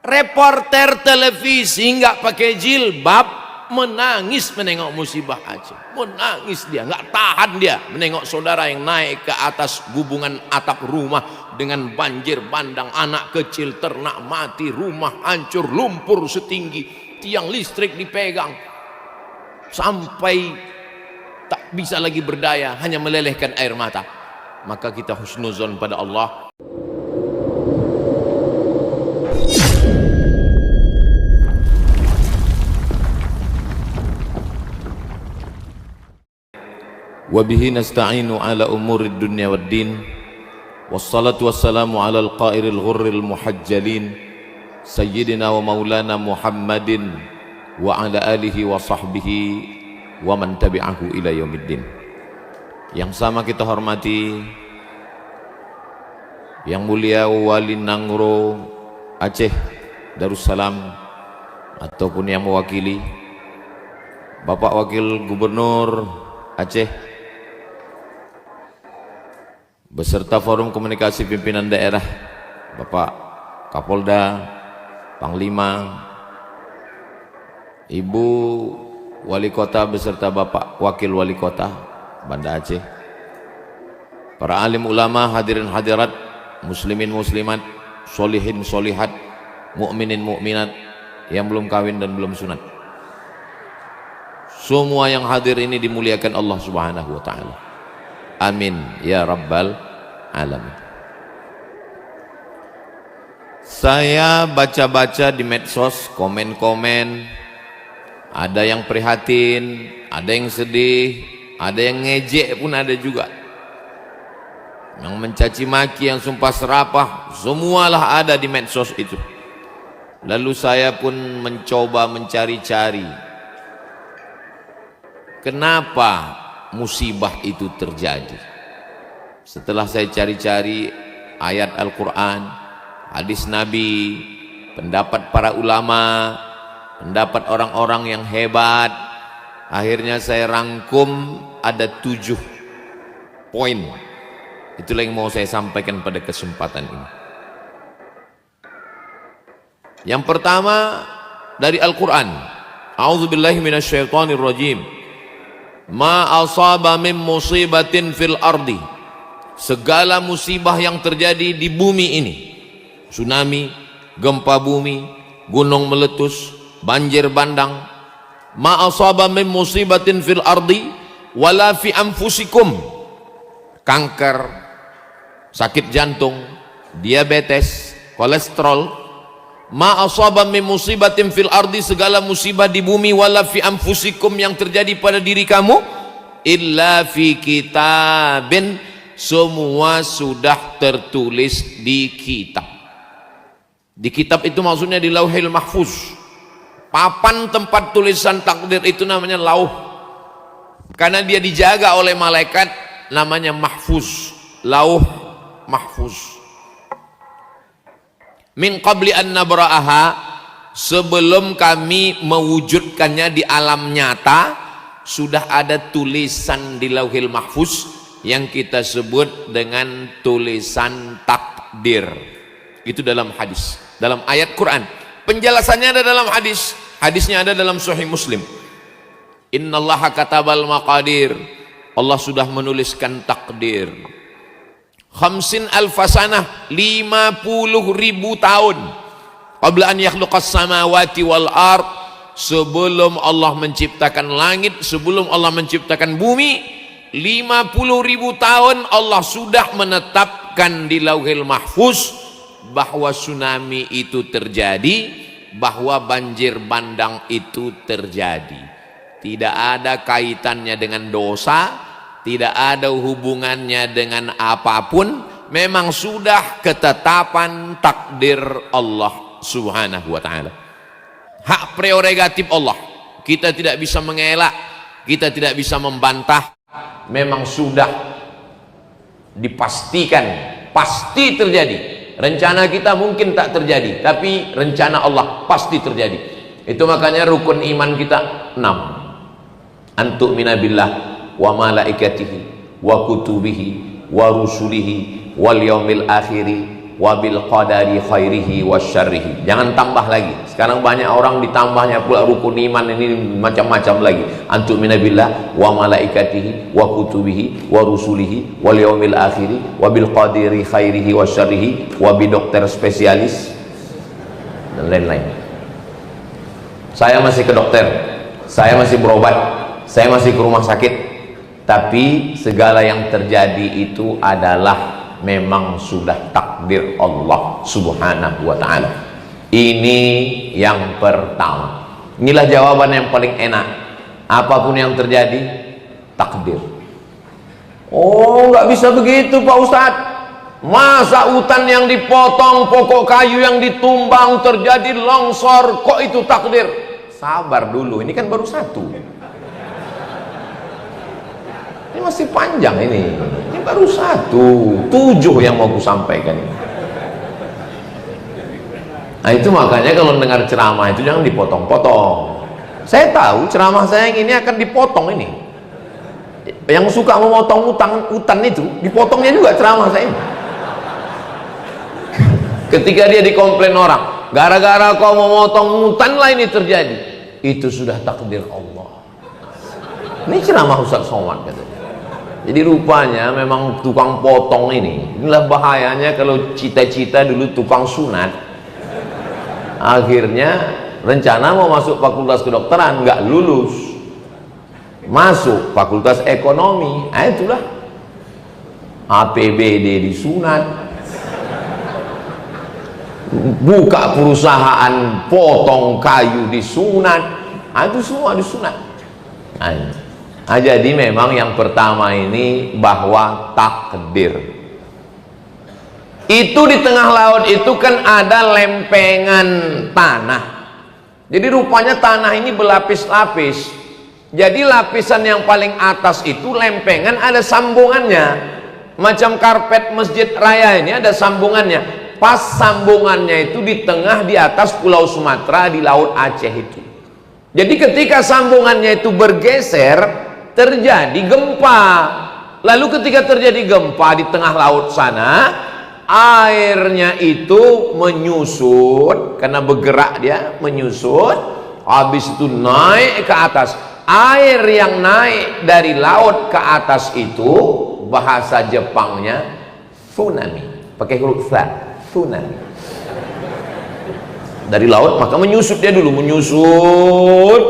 Reporter televisi nggak pakai jilbab menangis menengok musibah Aceh, menangis dia, nggak tahan dia menengok saudara yang naik ke atas gubungan atap rumah dengan banjir bandang, anak kecil, ternak mati, rumah hancur, lumpur setinggi, tiang listrik dipegang, sampai tak bisa lagi berdaya, hanya melelehkan air mata. Maka kita husnuzon pada Allah. Wabihi nasta'inu ala umurid dunya wad din, wassalatu wassalamu ala al-qairil ghurril muhajjalin sayyidina wa maulana Muhammadin wa ala alihi wa sahbihi wa man tabi'ahu ila yaumiddin. Yang sama kita hormati Yang Mulia Wali Nangro Aceh Darussalam, ataupun yang mewakili Bapak Wakil Gubernur Aceh beserta Forum Komunikasi Pimpinan Daerah, Bapak Kapolda, Panglima, Ibu Wali Kota beserta Bapak Wakil Wali Kota Banda Aceh, para alim ulama, hadirin hadirat, muslimin muslimat, solihin solihat, mukminin mukminat yang belum kawin dan belum sunat. Semua yang hadir ini dimuliakan Allah Subhanahu wa taala. Amin ya rabbal alamin. Saya baca-baca di medsos, komen-komen, ada yang prihatin, ada yang sedih, ada yang ngejek pun ada juga, yang mencaci maki, yang sumpah serapah, semualah ada di medsos itu. Lalu saya pun mencoba mencari-cari kenapa musibah itu terjadi. Setelah saya cari-cari ayat Al-Quran, hadis Nabi, pendapat para ulama, pendapat orang-orang yang hebat, akhirnya saya rangkum ada 7 poin. Itulah yang mau saya sampaikan pada kesempatan ini. Yang pertama dari Al-Quran, a'udzubillahi minasyaitonirrajim. Ma asaba min musibatin fil ardi, segala musibah yang terjadi di bumi ini, tsunami, gempa bumi, gunung meletus, banjir bandang. Ma asaba min musibatin fil ardi wala fi anfusikum, kanker, sakit jantung, diabetes, kolesterol. Ma asaba min musibatin fil ardi, segala musibah di bumi, wala fi anfusikum, yang terjadi pada diri kamu, illa fi kitabin, semua sudah tertulis di kitab. Di kitab itu maksudnya di Lauhil Mahfuz. Papan tempat tulisan takdir itu namanya lauh, karena dia dijaga oleh malaikat, namanya mahfuz, lauh mahfuz. Min qabli an nabra'aha, sebelum kami mewujudkannya di alam nyata, sudah ada tulisan di Lauhil Mahfuz yang kita sebut dengan tulisan takdir. Itu dalam hadis, dalam ayat Quran. Penjelasannya ada dalam hadis, hadisnya ada dalam Sahih Muslim. Innallaha katabal maqadir, Allah sudah menuliskan takdir. 50 alfasanah, 50.000 tahun, qabla an yakhluqas samawati wal ard, sebelum Allah menciptakan langit, sebelum Allah menciptakan bumi, 50.000 tahun Allah sudah menetapkan di Lauhil Mahfuz bahwa tsunami itu terjadi, bahwa banjir bandang itu terjadi. Tidak ada kaitannya dengan dosa, tidak ada hubungannya dengan apapun, memang sudah ketetapan takdir Allah Subhanahu wa ta'ala. Hak prerogatif Allah, kita tidak bisa mengelak, kita tidak bisa membantah, memang sudah dipastikan pasti terjadi. Rencana kita mungkin tak terjadi, tapi rencana Allah pasti terjadi. Itu makanya rukun iman kita 6. Antu'mina billah wa malaikatihi wa kutubihi wa rusulihi wal yaumil akhiri wabil qadari khairihi wasyarrihi. Jangan tambah lagi. Sekarang banyak orang ditambahnya pula rukun iman ini macam-macam lagi. Antu minabillah wa malaikatihi wa kutubihi wa rusulihi wal yaumil akhiri wabil qadari khairihi wasyarrihi wabi dokter spesialis dan lain-lain. Saya masih ke dokter, saya masih berobat, saya masih ke rumah sakit, tapi segala yang terjadi itu adalah memang sudah takdir Allah subhanahu wa ta'ala. Ini yang pertama. Inilah jawaban yang paling enak. Apapun yang terjadi, takdir. Oh, nggak bisa begitu Pak Ustadz. Masa hutan yang dipotong, pokok kayu yang ditumbang, terjadi longsor, kok itu takdir? Sabar dulu, ini kan baru satu. Ini masih panjang ini baru satu, 7 yang mau aku sampaikan ini. Nah itu makanya kalau dengar ceramah itu jangan dipotong-potong. Saya tahu ceramah saya yang ini akan dipotong ini. Yang suka memotong hutan itu, dipotongnya juga ceramah saya ini. Ketika dia dikomplain orang, gara-gara kau memotong hutan lah ini terjadi. Itu sudah takdir Allah. Ini ceramah Ustaz Somad katanya. Jadi rupanya memang tukang potong inilah bahayanya kalau cita-cita dulu tukang sunat. Akhirnya rencana mau masuk fakultas kedokteran, nggak lulus. Masuk fakultas ekonomi, itulah APBD disunat. Buka perusahaan potong kayu disunat, itu semua disunat. Jadi memang yang pertama ini bahwa takdir itu di tengah laut itu kan ada lempengan tanah. Jadi rupanya tanah ini berlapis-lapis. Jadi lapisan yang paling atas itu lempengan ada sambungannya, macam karpet masjid raya ini ada sambungannya. Pas sambungannya itu di tengah di atas Pulau Sumatera di Laut Aceh itu. Jadi ketika sambungannya itu bergeser, terjadi gempa. Lalu ketika terjadi gempa di tengah laut sana, airnya itu menyusut karena bergerak dia menyusut, habis itu naik ke atas. Air yang naik dari laut ke atas itu bahasa Jepangnya tsunami, pakai huruf fa, tsunami. Dari laut maka menyusut dia dulu, menyusut,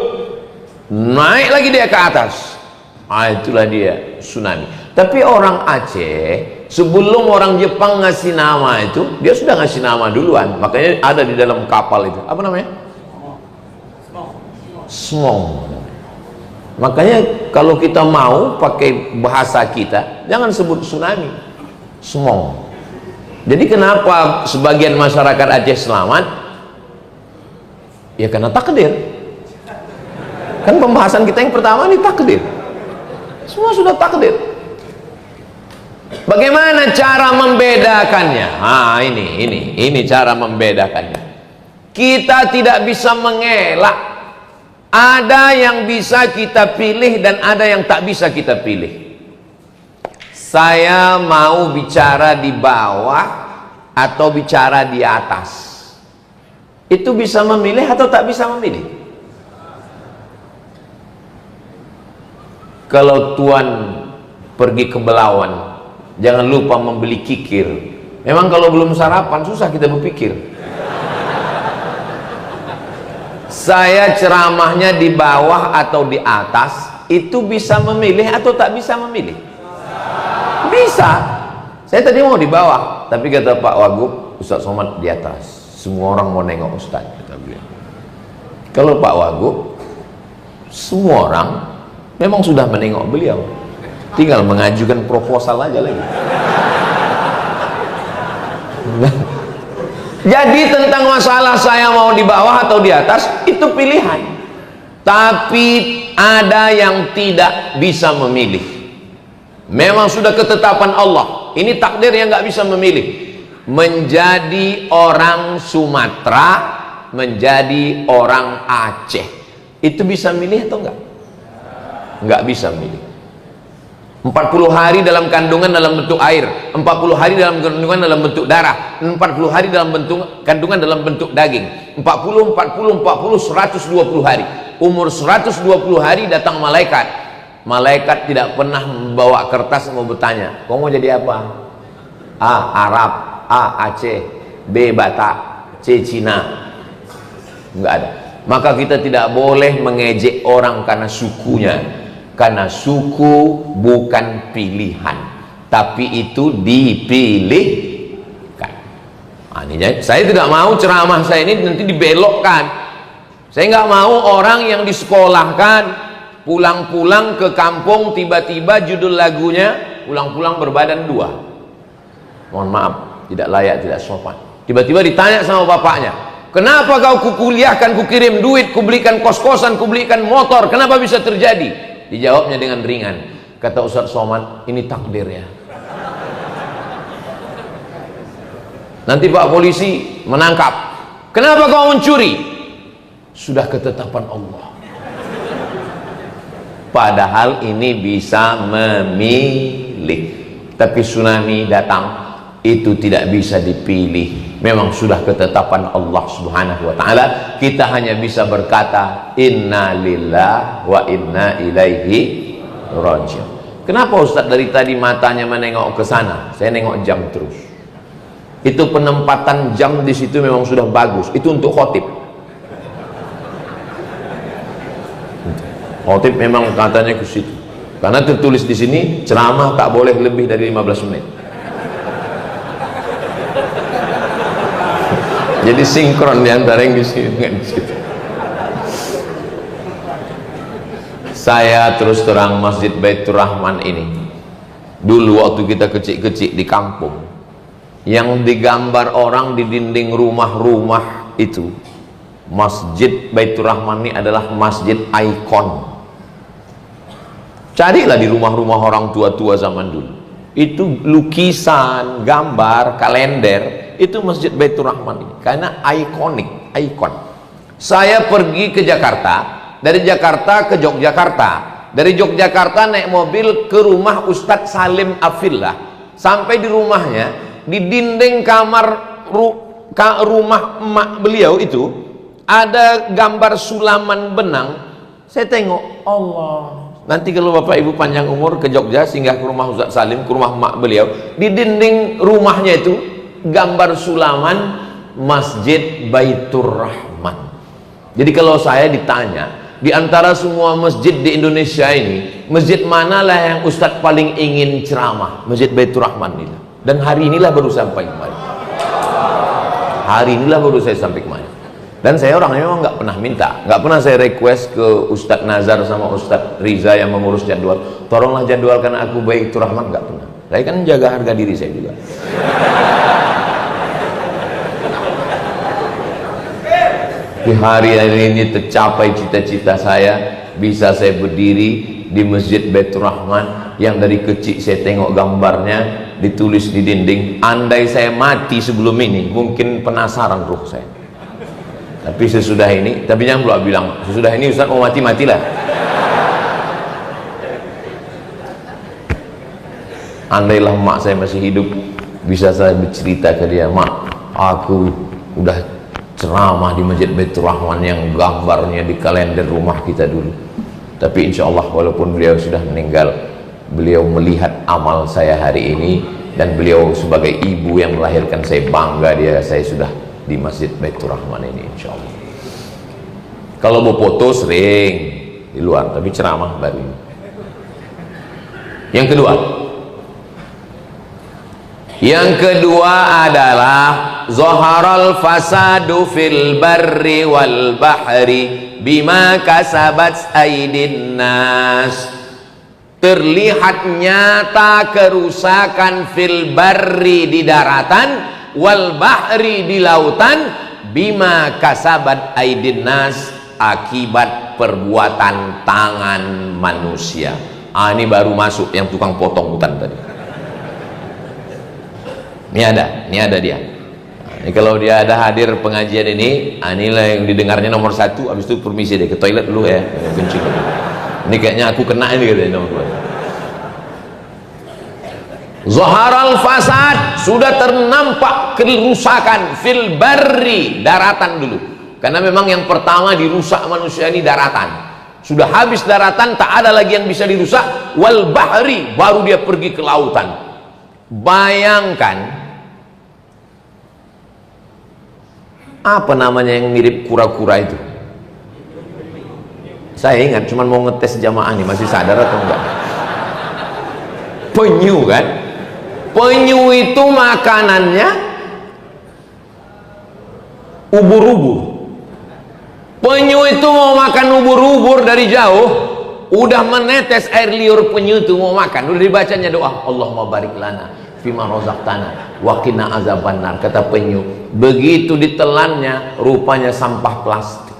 naik lagi dia ke atas. Itulah dia tsunami. Tapi orang Aceh sebelum orang Jepang ngasih nama itu, dia sudah ngasih nama duluan. Makanya ada di dalam kapal itu, apa namanya? Smong. Makanya kalau kita mau pakai bahasa kita, jangan sebut tsunami, smong. Jadi kenapa sebagian masyarakat Aceh selamat? Ya karena takdir. Kan pembahasan kita yang pertama ini takdir. Semua sudah takdir. Bagaimana cara membedakannya? Ini cara membedakannya. Kita tidak bisa mengelak. Ada yang bisa kita pilih dan ada yang tak bisa kita pilih. Saya mau bicara di bawah atau bicara di atas. Itu bisa memilih atau tak bisa memilih? Kalau tuan pergi ke Belawan, jangan lupa membeli kikir. Memang kalau belum sarapan susah kita berpikir. Saya ceramahnya di bawah atau di atas, itu bisa memilih atau tak bisa memilih? Bisa. Saya tadi mau di bawah, tapi kata Pak Wagub, Ustaz Somad di atas. Semua orang mau nengok Ustaz, kata beliau. Kalau Pak Wagub, semua orang memang sudah menengok beliau, tinggal mengajukan proposal aja lagi. Jadi tentang masalah saya mau di bawah atau di atas itu pilihan. Tapi ada yang tidak bisa memilih. Memang sudah ketetapan Allah. Ini takdir yang nggak bisa memilih. Menjadi orang Sumatera, menjadi orang Aceh, itu bisa milih atau enggak? Nggak bisa milih. 40 hari dalam kandungan dalam bentuk air, 40 hari dalam kandungan dalam bentuk darah, 40 hari dalam bentuk kandungan dalam bentuk daging, 40, 120 hari. Umur 120 hari datang malaikat. Malaikat tidak pernah membawa kertas mau bertanya, kau mau jadi apa? A. Arab, A. Aceh, B. Batak, C. Cina. Enggak ada. Maka kita tidak boleh mengejek orang karena sukunya, karena suku bukan pilihan, tapi itu dipilihkan. Saya tidak mau ceramah saya ini nanti dibelokkan. Saya nggak mau orang yang disekolahkan pulang-pulang ke kampung tiba-tiba judul lagunya pulang-pulang berbadan dua. Mohon maaf, tidak layak, tidak sopan. Tiba-tiba ditanya sama bapaknya, kenapa kau kukuliahkan, kukirim duit, kubelikan kos-kosan, kubelikan motor, kenapa bisa terjadi? Dijawabnya dengan ringan, kata Ustaz Somad, ini takdir ya. Nanti Pak polisi menangkap, kenapa kau mencuri? Sudah ketetapan Allah. Padahal ini bisa memilih, tapi tsunami datang itu tidak bisa dipilih, memang sudah ketetapan Allah Subhanahu wa ta'ala. Kita hanya bisa berkata inna lillah wa inna ilaihi raji'un. Kenapa Ustaz dari tadi matanya menengok ke sana? Saya nengok jam terus. Itu penempatan jam di situ memang sudah bagus. Itu untuk khotib. Khotib memang katanya ke situ. Karena tertulis di sini ceramah tak boleh lebih dari 15 menit. Jadi sinkron di antara yang di sini dengan di situ. Saya terus terang Masjid Baitur Rahman ini, dulu waktu kita kecil-kecil di kampung, yang digambar orang di dinding rumah-rumah itu, Masjid Baitur Rahman ini adalah masjid ikon. Carilah di rumah-rumah orang tua-tua zaman dulu, itu lukisan, gambar, kalender, itu Masjid Baitur Rahman ini, karena ikonik, ikon. Saya pergi ke Jakarta, dari Jakarta ke Yogyakarta, dari Yogyakarta naik mobil ke rumah Ustadz Salim Afillah. Sampai di rumahnya, di dinding kamar rumah emak beliau itu ada gambar sulaman benang. Saya tengok, Allah, nanti kalau Bapak Ibu panjang umur ke Jogja singgah ke rumah Ustadz Salim, ke rumah emak beliau, di dinding rumahnya itu gambar sulaman Masjid Baitur Rahman. Jadi kalau saya ditanya, di antara semua masjid di Indonesia ini, masjid manalah yang Ustadz paling ingin ceramah? Masjid Baitur Rahman ini. Dan hari inilah baru sampai kemarin. Hari inilah baru saya sampai kemarin. Dan saya orangnya memang nggak pernah minta, nggak pernah saya request ke Ustadz Nazar sama Ustadz Riza yang mengurus jadwal, tolonglah jadwalkan aku Baitur Rahman, nggak pernah. Saya kan jaga harga diri saya juga. Di hari ini tercapai cita-cita saya, bisa saya berdiri di Masjid Baitur Rahman yang dari kecil saya tengok gambarnya ditulis di dinding. Andai saya mati sebelum ini, mungkin penasaran ruh saya. Tapi sesudah ini, tapi jangan pula bilang sesudah ini Ustaz mau mati-matilah. Andailah mak saya masih hidup, bisa saya bercerita ke dia, mak, aku udah ceramah di Masjid Baitur Rahman yang gambarnya di kalender rumah kita dulu. Tapi insya Allah walaupun beliau sudah meninggal, beliau melihat amal saya hari ini, dan beliau sebagai ibu yang melahirkan saya, bangga dia saya sudah di Masjid Baitur Rahman ini, insya Allah. Kalau mau foto sering di luar, tapi ceramah baru ini. Yang kedua adalah zaharal fasadu fil barri wal bahri bima kasabat aydin nas. Terlihat nyata kerusakan fil barri di daratan, wal bahri di lautan, bima kasabat aydin nas, akibat perbuatan tangan manusia. Ini baru masuk yang tukang potong hutan tadi. Ini ada dia. Ini kalau dia ada hadir pengajian ini, inilah yang didengarnya nomor 1. Habis itu permisi deh ke toilet dulu ya, kencing. Ini kayaknya aku kena ini katanya nomor 2. Zaharal fasad, sudah ternampak kerusakan fil barri, daratan dulu. Karena memang yang pertama dirusak manusia ini daratan. Sudah habis daratan, tak ada lagi yang bisa dirusak. Wal bahri, baru dia pergi ke lautan. Bayangkan, apa namanya yang mirip kura-kura itu? Saya ingat, cuman mau ngetes jamaah nih, masih sadar atau enggak? Penyu kan? Penyu itu makanannya ubur-ubur. Penyu itu mau makan ubur-ubur dari jauh, udah menetes air liur penyu itu mau makan, udah dibacanya doa, Allahumma barik lana fima razaqtana wa qina azabannar, kata penyu. Begitu ditelannya, rupanya sampah plastik.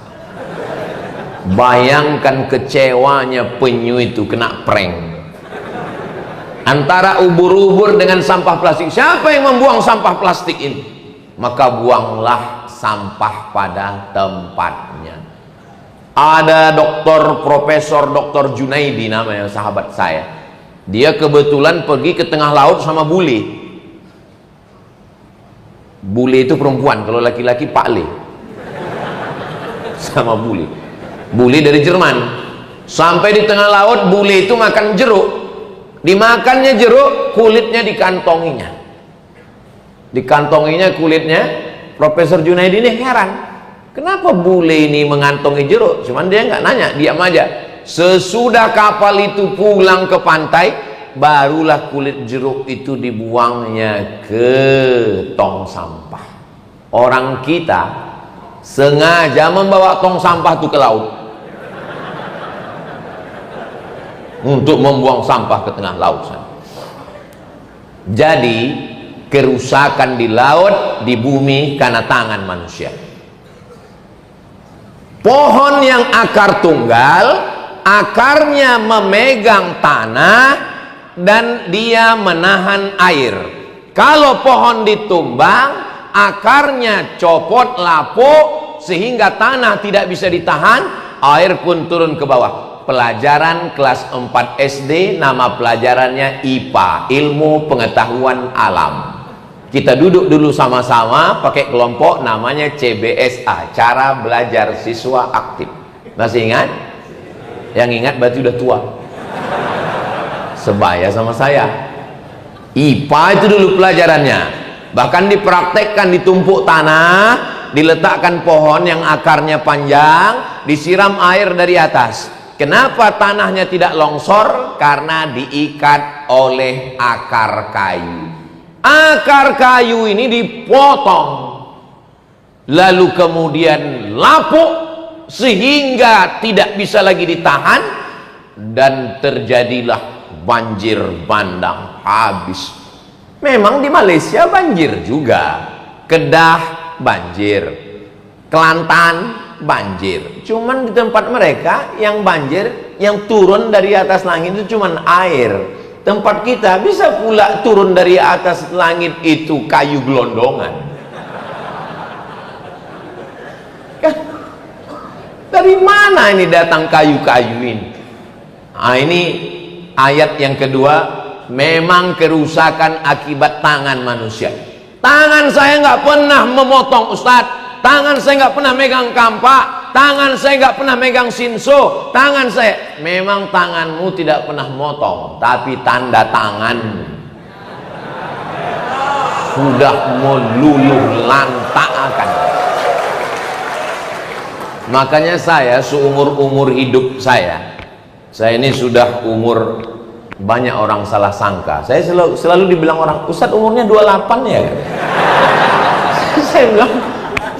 Bayangkan kecewanya penyu itu kena prank. Antara ubur-ubur dengan sampah plastik, siapa yang membuang sampah plastik ini? Maka buanglah sampah pada tempatnya. Ada Profesor Dr. Junaidi namanya, sahabat saya. Dia kebetulan pergi ke tengah laut sama bule. Bule itu perempuan, kalau laki-laki pakle. Sama bule. Bule dari Jerman. Sampai di tengah laut, bule itu makan jeruk. Dimakannya jeruk, kulitnya dikantonginya. Dikantonginya kulitnya. Profesor Junaidi ini heran, kenapa bule ini mengantongi jeruk? Cuman dia nggak nanya, diam aja. Sesudah kapal itu pulang ke pantai, barulah kulit jeruk itu dibuangnya ke tong sampah. Orang kita sengaja membawa tong sampah itu ke laut untuk membuang sampah ke tengah laut. Jadi kerusakan di laut, di bumi karena tangan manusia. Pohon yang akar tunggal, akarnya memegang tanah dan dia menahan air. Kalau pohon ditumbang, akarnya copot, lapuk, sehingga tanah tidak bisa ditahan, air pun turun ke bawah. Pelajaran kelas 4 SD, nama pelajarannya IPA, ilmu pengetahuan alam. Kita duduk dulu sama-sama pakai kelompok, namanya CBSA, cara belajar siswa aktif. Masih ingat? Yang ingat berarti udah tua, sebaya sama saya. IPA itu dulu pelajarannya. Bahkan dipraktekkan, ditumpuk tanah, diletakkan pohon yang akarnya panjang, disiram air dari atas. Kenapa tanahnya tidak longsor? Karena diikat oleh akar kayu. Akar kayu ini dipotong, lalu kemudian lapuk sehingga tidak bisa lagi ditahan, dan terjadilah banjir bandang, habis. Memang di Malaysia banjir juga, Kedah banjir, Kelantan banjir. Cuman di tempat mereka yang banjir, yang turun dari atas langit itu cuman air. Tempat kita bisa pula turun dari atas langit itu kayu gelondongan. Dari mana ini datang kayu-kayu ini? Nah, ini ayat yang kedua. Memang kerusakan akibat tangan manusia. Tangan saya nggak pernah memotong, Ustadz. Tangan saya nggak pernah megang kampak, tangan saya nggak pernah megang sinso, tangan saya, memang tanganmu tidak pernah motong, tapi tanda tangan sudah meluluh lantakkan. Makanya saya seumur-umur hidup saya ini sudah umur, banyak orang salah sangka. Saya selalu dibilang orang, Ustadz umurnya 28 ya. Saya bilang,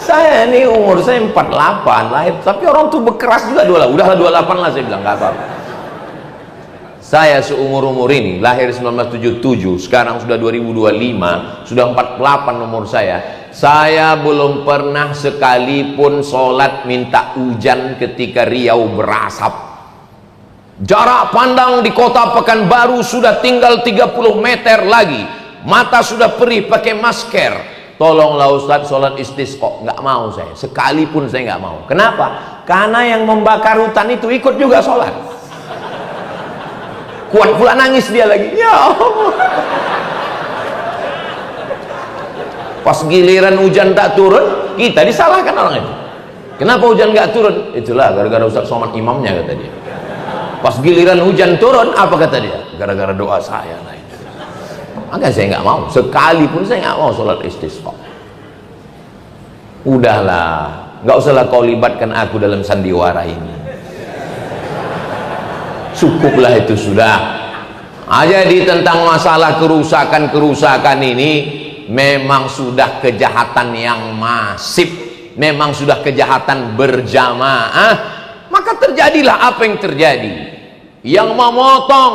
saya ini umur saya 48 lahir, tapi orang tuh berkeras juga 28. Udahlah 28 lah, saya bilang, nggak apa-apa. Saya seumur-umur ini lahir 1977, sekarang sudah 2025, sudah 48 umur saya. Saya belum pernah sekalipun sholat minta hujan ketika Riau berasap. Jarak pandang di kota Pekanbaru sudah tinggal 30 meter lagi, mata sudah perih pakai masker. Tolonglah Ustadz sholat istisqa, nggak mau saya, sekalipun saya nggak mau. Kenapa? Karena yang membakar hutan itu ikut juga sholat. kuat pula nangis dia lagi. Ya Allah. Pas giliran hujan tak turun, kita disalahkan orang itu. Kenapa hujan nggak turun? Itulah gara-gara Ustaz Somad imamnya, kata dia. Pas giliran hujan turun, apa kata dia? Gara-gara doa saya lah itu. Maka saya nggak mau, sekalipun saya nggak mau sholat istisqa. Udahlah, nggak usahlah kau libatkan aku dalam sandiwara ini. Cukuplah itu sudah. Jadi tentang masalah kerusakan ini memang sudah kejahatan yang masif, memang sudah kejahatan berjamaah. Maka terjadilah apa yang terjadi. Yang memotong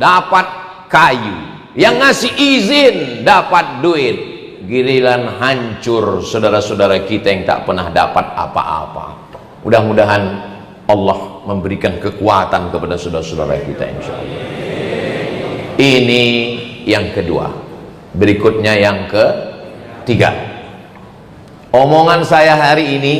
dapat kayu, yang ngasih izin dapat duit. Giliran hancur saudara-saudara kita yang tak pernah dapat apa-apa. Mudah-mudahan Allah memberikan kekuatan kepada saudara-saudara kita, insya Allah. Ini yang kedua. Berikutnya yang ketiga. Omongan saya hari ini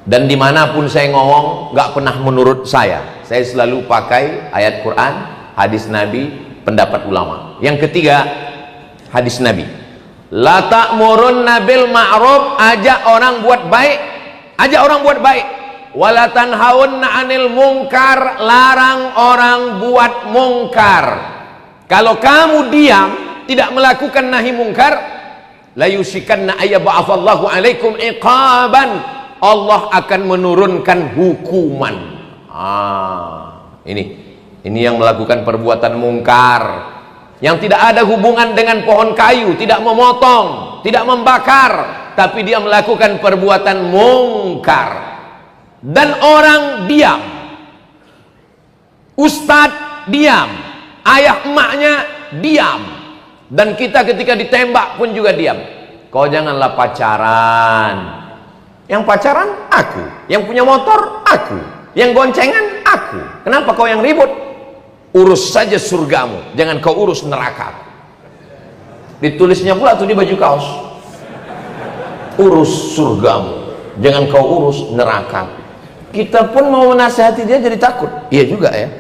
dan dimanapun saya ngomong gak pernah menurut saya. Saya selalu pakai ayat Quran, hadis Nabi, pendapat ulama. Yang ketiga, hadis Nabi. La ta'murunna bil ma'ruf, ajak orang buat baik, ajak orang buat baik. Wala tanhaunna 'anil munkar, larang orang buat mungkar. Kalau kamu diam, tidak melakukan nahi mungkar, la yusikanna ayyab'atsallahu 'alaikum iqaban, Allah akan menurunkan hukuman. Ini yang melakukan perbuatan mungkar, yang tidak ada hubungan dengan pohon kayu, tidak memotong, tidak membakar, tapi dia melakukan perbuatan mungkar. Dan orang diam, ustadz diam, ayah emaknya diam, dan kita ketika ditembak pun juga diam. Kau janganlah pacaran. Yang pacaran aku, yang punya motor aku, yang goncengan aku. Kenapa kau yang ribut? Urus saja surgamu, jangan kau urus neraka. Ditulisnya pula tuh di baju kaos, urus surgamu, jangan kau urus neraka. Kita pun mau menasihati dia jadi takut. Iya juga ya.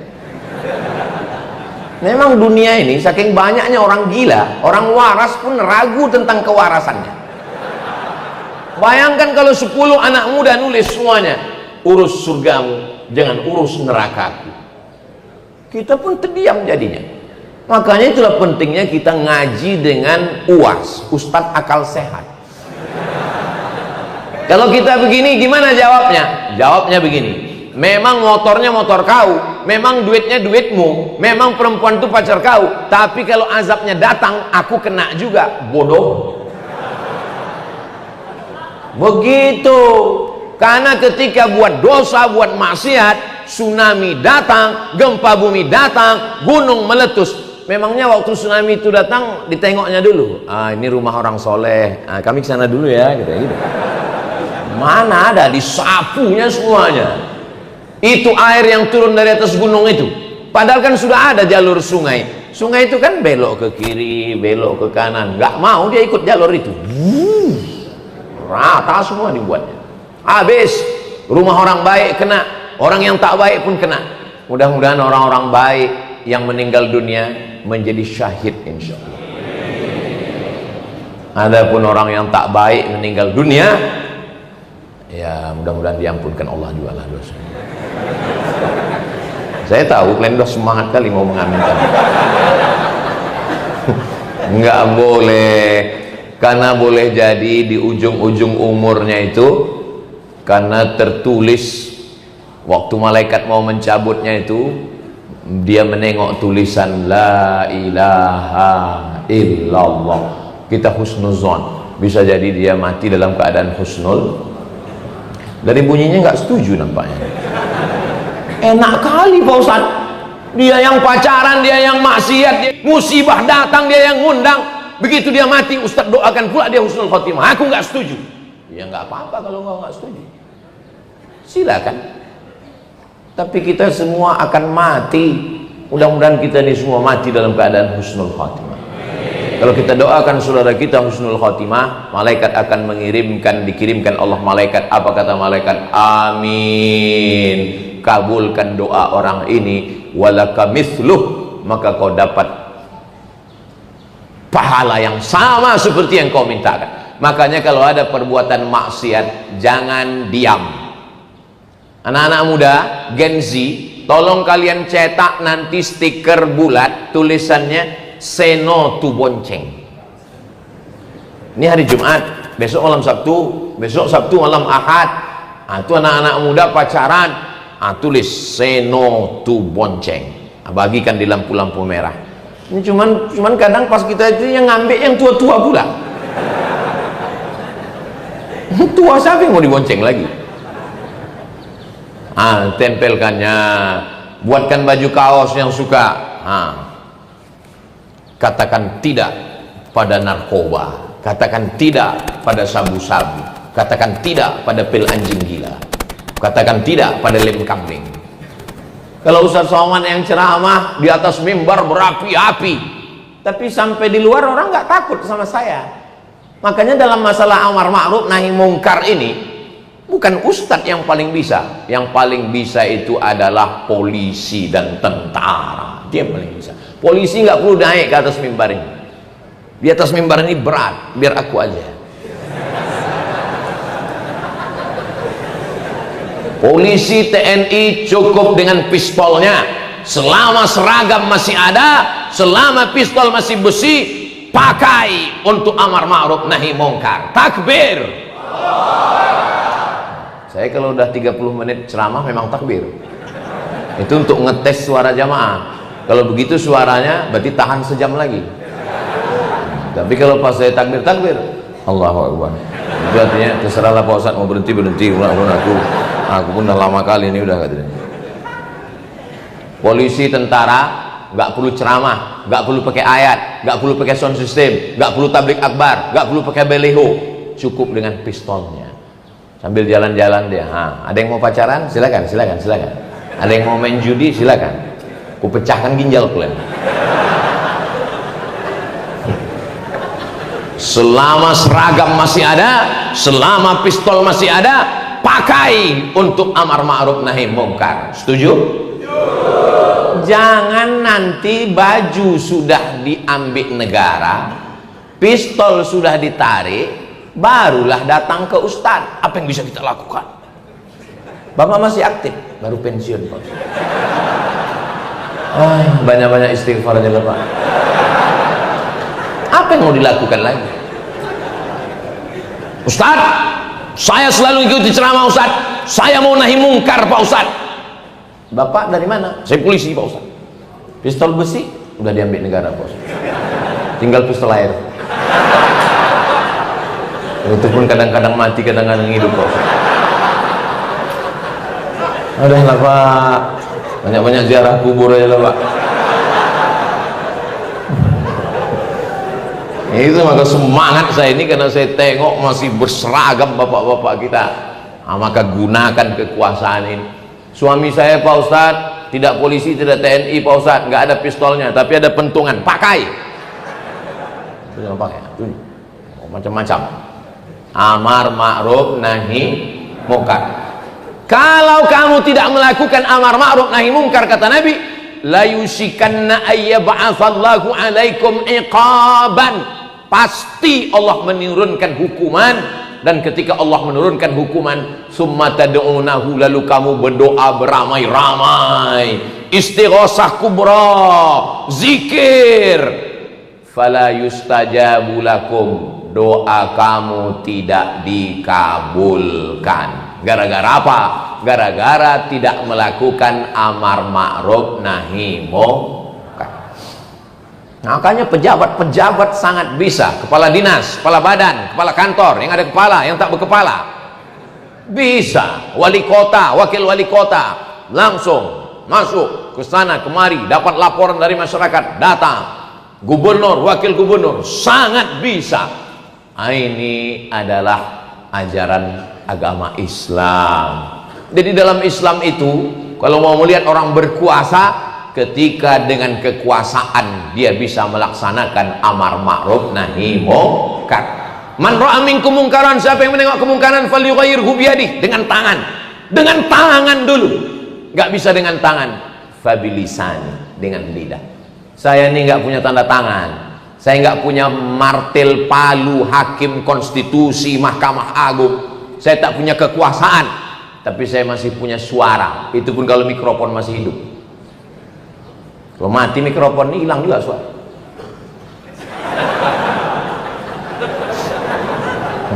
Memang dunia ini saking banyaknya orang gila, orang waras pun ragu tentang kewarasannya. Bayangkan kalau 10 anak muda nulis semuanya, urus surgamu, jangan urus nerakaku. Kita pun terdiam jadinya. Makanya itulah pentingnya kita ngaji dengan UAS, Ustadz Akal Sehat. Kalau kita begini gimana jawabnya? Jawabnya begini, memang motornya motor kau, memang duitnya duitmu, memang perempuan itu pacar kau, tapi kalau azabnya datang aku kena juga. Bodoh. Begitu. Karena ketika buat dosa, buat maksiat, tsunami datang, gempa bumi datang, gunung meletus. Memangnya waktu tsunami itu datang ditengoknya dulu. Ini rumah orang soleh. Kami kesana dulu ya, gitu. Mana ada, disapunya semuanya. Itu air yang turun dari atas gunung itu. Padahal kan sudah ada jalur sungai. Sungai itu kan belok ke kiri, belok ke kanan. Nggak mau dia ikut jalur itu. Rata semua dibuatnya. Habis rumah orang baik kena, orang yang tak baik pun kena. Mudah-mudahan orang-orang baik yang meninggal dunia menjadi syahid, insya Allah. Adapun orang yang tak baik meninggal dunia, ya mudah-mudahan diampunkan Allah juga lah dosanya. Saya tahu kalian udah semangat kali mau mengaminkan. Enggak boleh, karena boleh jadi di ujung-ujung umurnya itu, karena tertulis waktu malaikat mau mencabutnya itu, dia menengok tulisan la ilaha illallah. Kita husnuzon, bisa jadi dia mati dalam keadaan husnul. Dari bunyinya nggak setuju nampaknya. Enak kali Pak Ustaz, dia yang pacaran, dia yang maksiat, dia musibah datang dia yang ngundang, begitu dia mati Ustaz doakan pula dia husnul khotimah. Aku nggak setuju. Ya nggak apa-apa kalau nggak setuju, silakan. Tapi kita semua akan mati. Mudah-mudahan kita ini semua mati dalam keadaan husnul khotimah. Kalau kita doakan saudara kita husnul khotimah, malaikat akan dikirimkan Allah malaikat. Apa kata malaikat? Amin. Kabulkan doa orang ini. Walaka mithluh, maka kau dapat pahala yang sama seperti yang kau mintakan. Makanya kalau ada perbuatan maksiat, jangan diam. Anak-anak muda, Gen Z, tolong kalian cetak nanti stiker bulat, tulisannya say no to bonceng. Ini hari Jumat, besok malam Sabtu, besok Sabtu malam Ahad. Itu anak-anak muda pacaran, tulis say no to bonceng. Bagikan di lampu-lampu merah. Ini cuman kadang pas kita itu yang ngambil yang tua-tua pula. Tua siapa yang mau dibonceng lagi? Tempelkannya, buatkan baju kaos yang suka. Katakan tidak pada narkoba, katakan tidak pada sabu-sabu, katakan tidak pada pil anjing gila, katakan tidak pada lem kambing. Kalau Ustaz Somad yang ceramah di atas mimbar berapi-api, tapi sampai di luar orang nggak takut sama saya. Makanya dalam masalah amar ma'ruf nahi mungkar ini, bukan ustadz yang paling bisa. Yang paling bisa itu adalah polisi dan tentara. Dia yang paling bisa. Polisi nggak perlu naik ke atas mimbar ini. Di atas mimbar ini berat, biar aku aja. Polisi TNI cukup dengan pistolnya. Selama seragam masih ada, selama pistol masih besi, pakai untuk amar ma'ruf nahi mungkar. Takbir. Saya kalau udah 30 menit ceramah memang takbir. Itu untuk ngetes suara jamaah. Kalau begitu suaranya berarti tahan sejam lagi. Tapi kalau pas saya takbir, Allahu Akbar. Itu artinya terserahlah Pak Ustaz mau berhenti aku pun udah lama kali ini udah katanya. Polisi, tentara nggak perlu ceramah, nggak perlu pakai ayat, nggak perlu pakai sound system, nggak perlu tablik akbar, nggak perlu pakai baliho, cukup dengan pistolnya. Sambil jalan-jalan dia, ada yang mau pacaran? Silakan. Ada yang mau main judi? Silakan. Ku pecahkan ginjal kalian. Selama seragam masih ada, selama pistol masih ada, pakai untuk amar ma'ruf nahi mungkar. Setuju? Jangan nanti baju sudah diambil negara, pistol sudah ditarik, barulah datang ke ustadz. Apa yang bisa kita lakukan? Bapak masih aktif, baru pensiun Pak. Banyak-banyak istighfar aja Pak. Apa yang mau dilakukan lagi? Ustadz, saya selalu ikuti ceramah Ustadz, saya mau nahi mungkar Pak Ustadz. Bapak dari mana? Saya polisi Pak Ustadz. Pistol besi udah diambil negara Pak Ustadz, tinggal pistol air. Itu pun kadang-kadang mati, kadang-kadang hidup Pak Ustadz. Udahlah Pak, banyak-banyak ziarah kubur aja lah Pak. Itu maka semangat saya ini karena saya tengok masih berseragam bapak-bapak kita. Maka gunakan kekuasaan ini. Suami saya Pak Ustadz tidak polisi, tidak TNI Pak Ustadz, nggak ada pistolnya, tapi ada pentungan, pakai. Itu jangan pakai, macam-macam. Amar ma'ruf nahi mungkar. Kalau kamu tidak melakukan amar ma'ruf nahi mungkar, kata Nabi, la yusikanna ayyab'atsallahu alaikum iqaban. Pasti Allah menurunkan hukuman, dan ketika Allah menurunkan hukuman, summa tad'unahu, lalu kamu berdoa beramai-ramai, istighosah kubra, zikir, fala yustajabu lakum, doa kamu tidak dikabulkan. Gara-gara apa? Gara-gara tidak melakukan amar ma'ruf nahi mungkar. Makanya pejabat-pejabat sangat bisa, kepala dinas, kepala badan, kepala kantor, yang ada kepala, yang tak berkepala, bisa. Wali kota, wakil wali kota, langsung masuk ke sana kemari, dapat laporan dari masyarakat, datang. Gubernur, wakil gubernur, sangat bisa. Ini adalah ajaran agama Islam. Jadi dalam Islam itu, kalau mau melihat orang berkuasa, ketika dengan kekuasaan dia bisa melaksanakan amar ma'ruf nahi mungkar. Man ra'a minkum mungkaran, siapa yang menengok kemungkaran, falyughayyirhu biyadihi, dengan tangan dulu. Nggak bisa dengan tangan, fabilisani, dengan lidah. Saya ini nggak punya tanda tangan, saya nggak punya martil palu hakim konstitusi Mahkamah Agung, saya tak punya kekuasaan, tapi saya masih punya suara. Itu pun kalau mikrofon masih hidup. Kalau mati mikrofon ini hilang juga suara.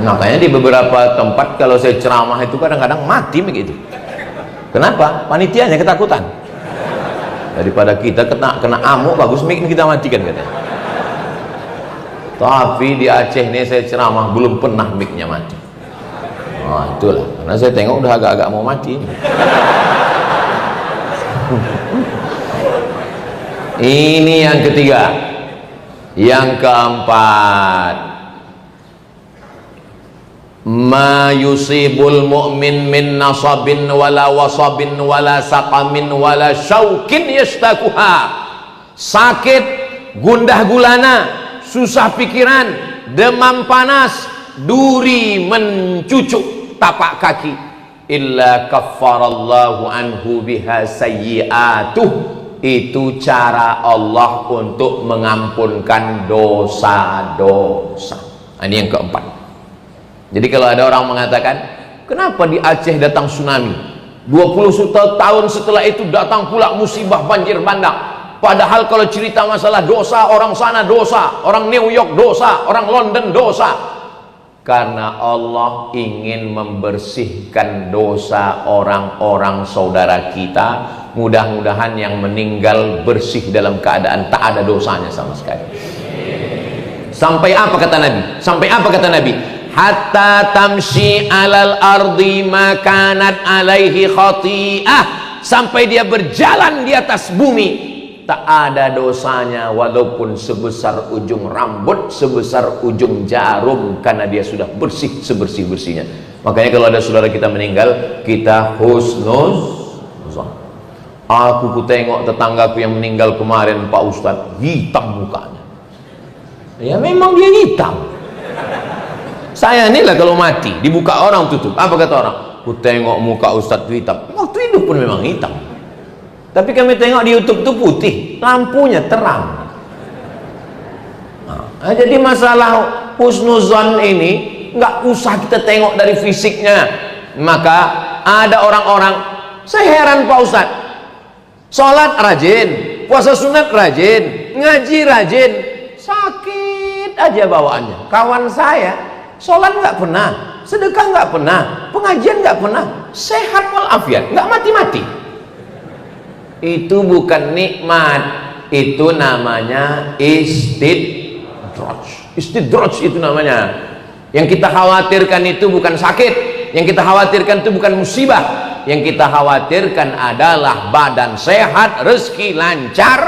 Makanya di beberapa tempat kalau saya ceramah itu kadang-kadang mati begitu. Kenapa? Panitianya ketakutan. Daripada kita kena amuk, bagus mic kita matikan katanya. Tapi di Aceh ini saya ceramah belum pernah mic-nya mati. Nah, itulah. Karena saya tengok udah agak-agak mau mati. Ini yang ketiga. Yang keempat, ma yusibul mu'min min nasabin wala wasabin wala saqamin wala syaukin yastakuha. Sakit, gundah gulana, susah pikiran, demam panas, duri mencucuk tapak kaki, illa kaffarallahu anhu biha sayyi'atuh. Itu cara Allah untuk mengampunkan dosa-dosa. Ini yang keempat. Jadi kalau ada orang mengatakan, kenapa di Aceh datang tsunami? 20 tahun setelah itu datang pula musibah banjir bandang. Padahal kalau cerita masalah dosa, orang sana dosa, orang New York dosa, orang London dosa. Karena Allah ingin membersihkan dosa orang-orang saudara kita. Mudah-mudahan yang meninggal bersih dalam keadaan tak ada dosanya sama sekali. Sampai apa kata Nabi? Sampai apa kata Nabi? Hatta tamshi alal ardi makanat alaihi khati'ah. Sampai dia berjalan di atas bumi tak ada dosanya walaupun sebesar ujung rambut, sebesar ujung jarum, karena dia sudah bersih sebersih-bersihnya. Makanya kalau ada saudara kita meninggal, kita husnuzon. Aku tengok tetanggaku yang meninggal kemarin Pak Ustadz, hitam mukanya. Ya memang dia hitam. Saya inilah kalau mati dibuka orang tutup, apa kata orang? Ku tengok muka Ustadz hitam. Waktu hidup pun memang hitam. Tapi kami tengok di YouTube itu putih, lampunya terang. Nah, jadi masalah husnuzon ini nggak usah kita tengok dari fisiknya. Maka ada orang-orang, saya heran Pak Ustadz, sholat rajin, puasa sunat rajin, ngaji rajin, sakit aja bawaannya. Kawan saya sholat nggak pernah, sedekah nggak pernah, pengajian nggak pernah, sehat walafiat, nggak mati-mati. Itu bukan nikmat, itu namanya istidraj. Istidraj itu namanya. Yang kita khawatirkan itu bukan sakit, yang kita khawatirkan itu bukan musibah, yang kita khawatirkan adalah badan sehat, rezeki lancar,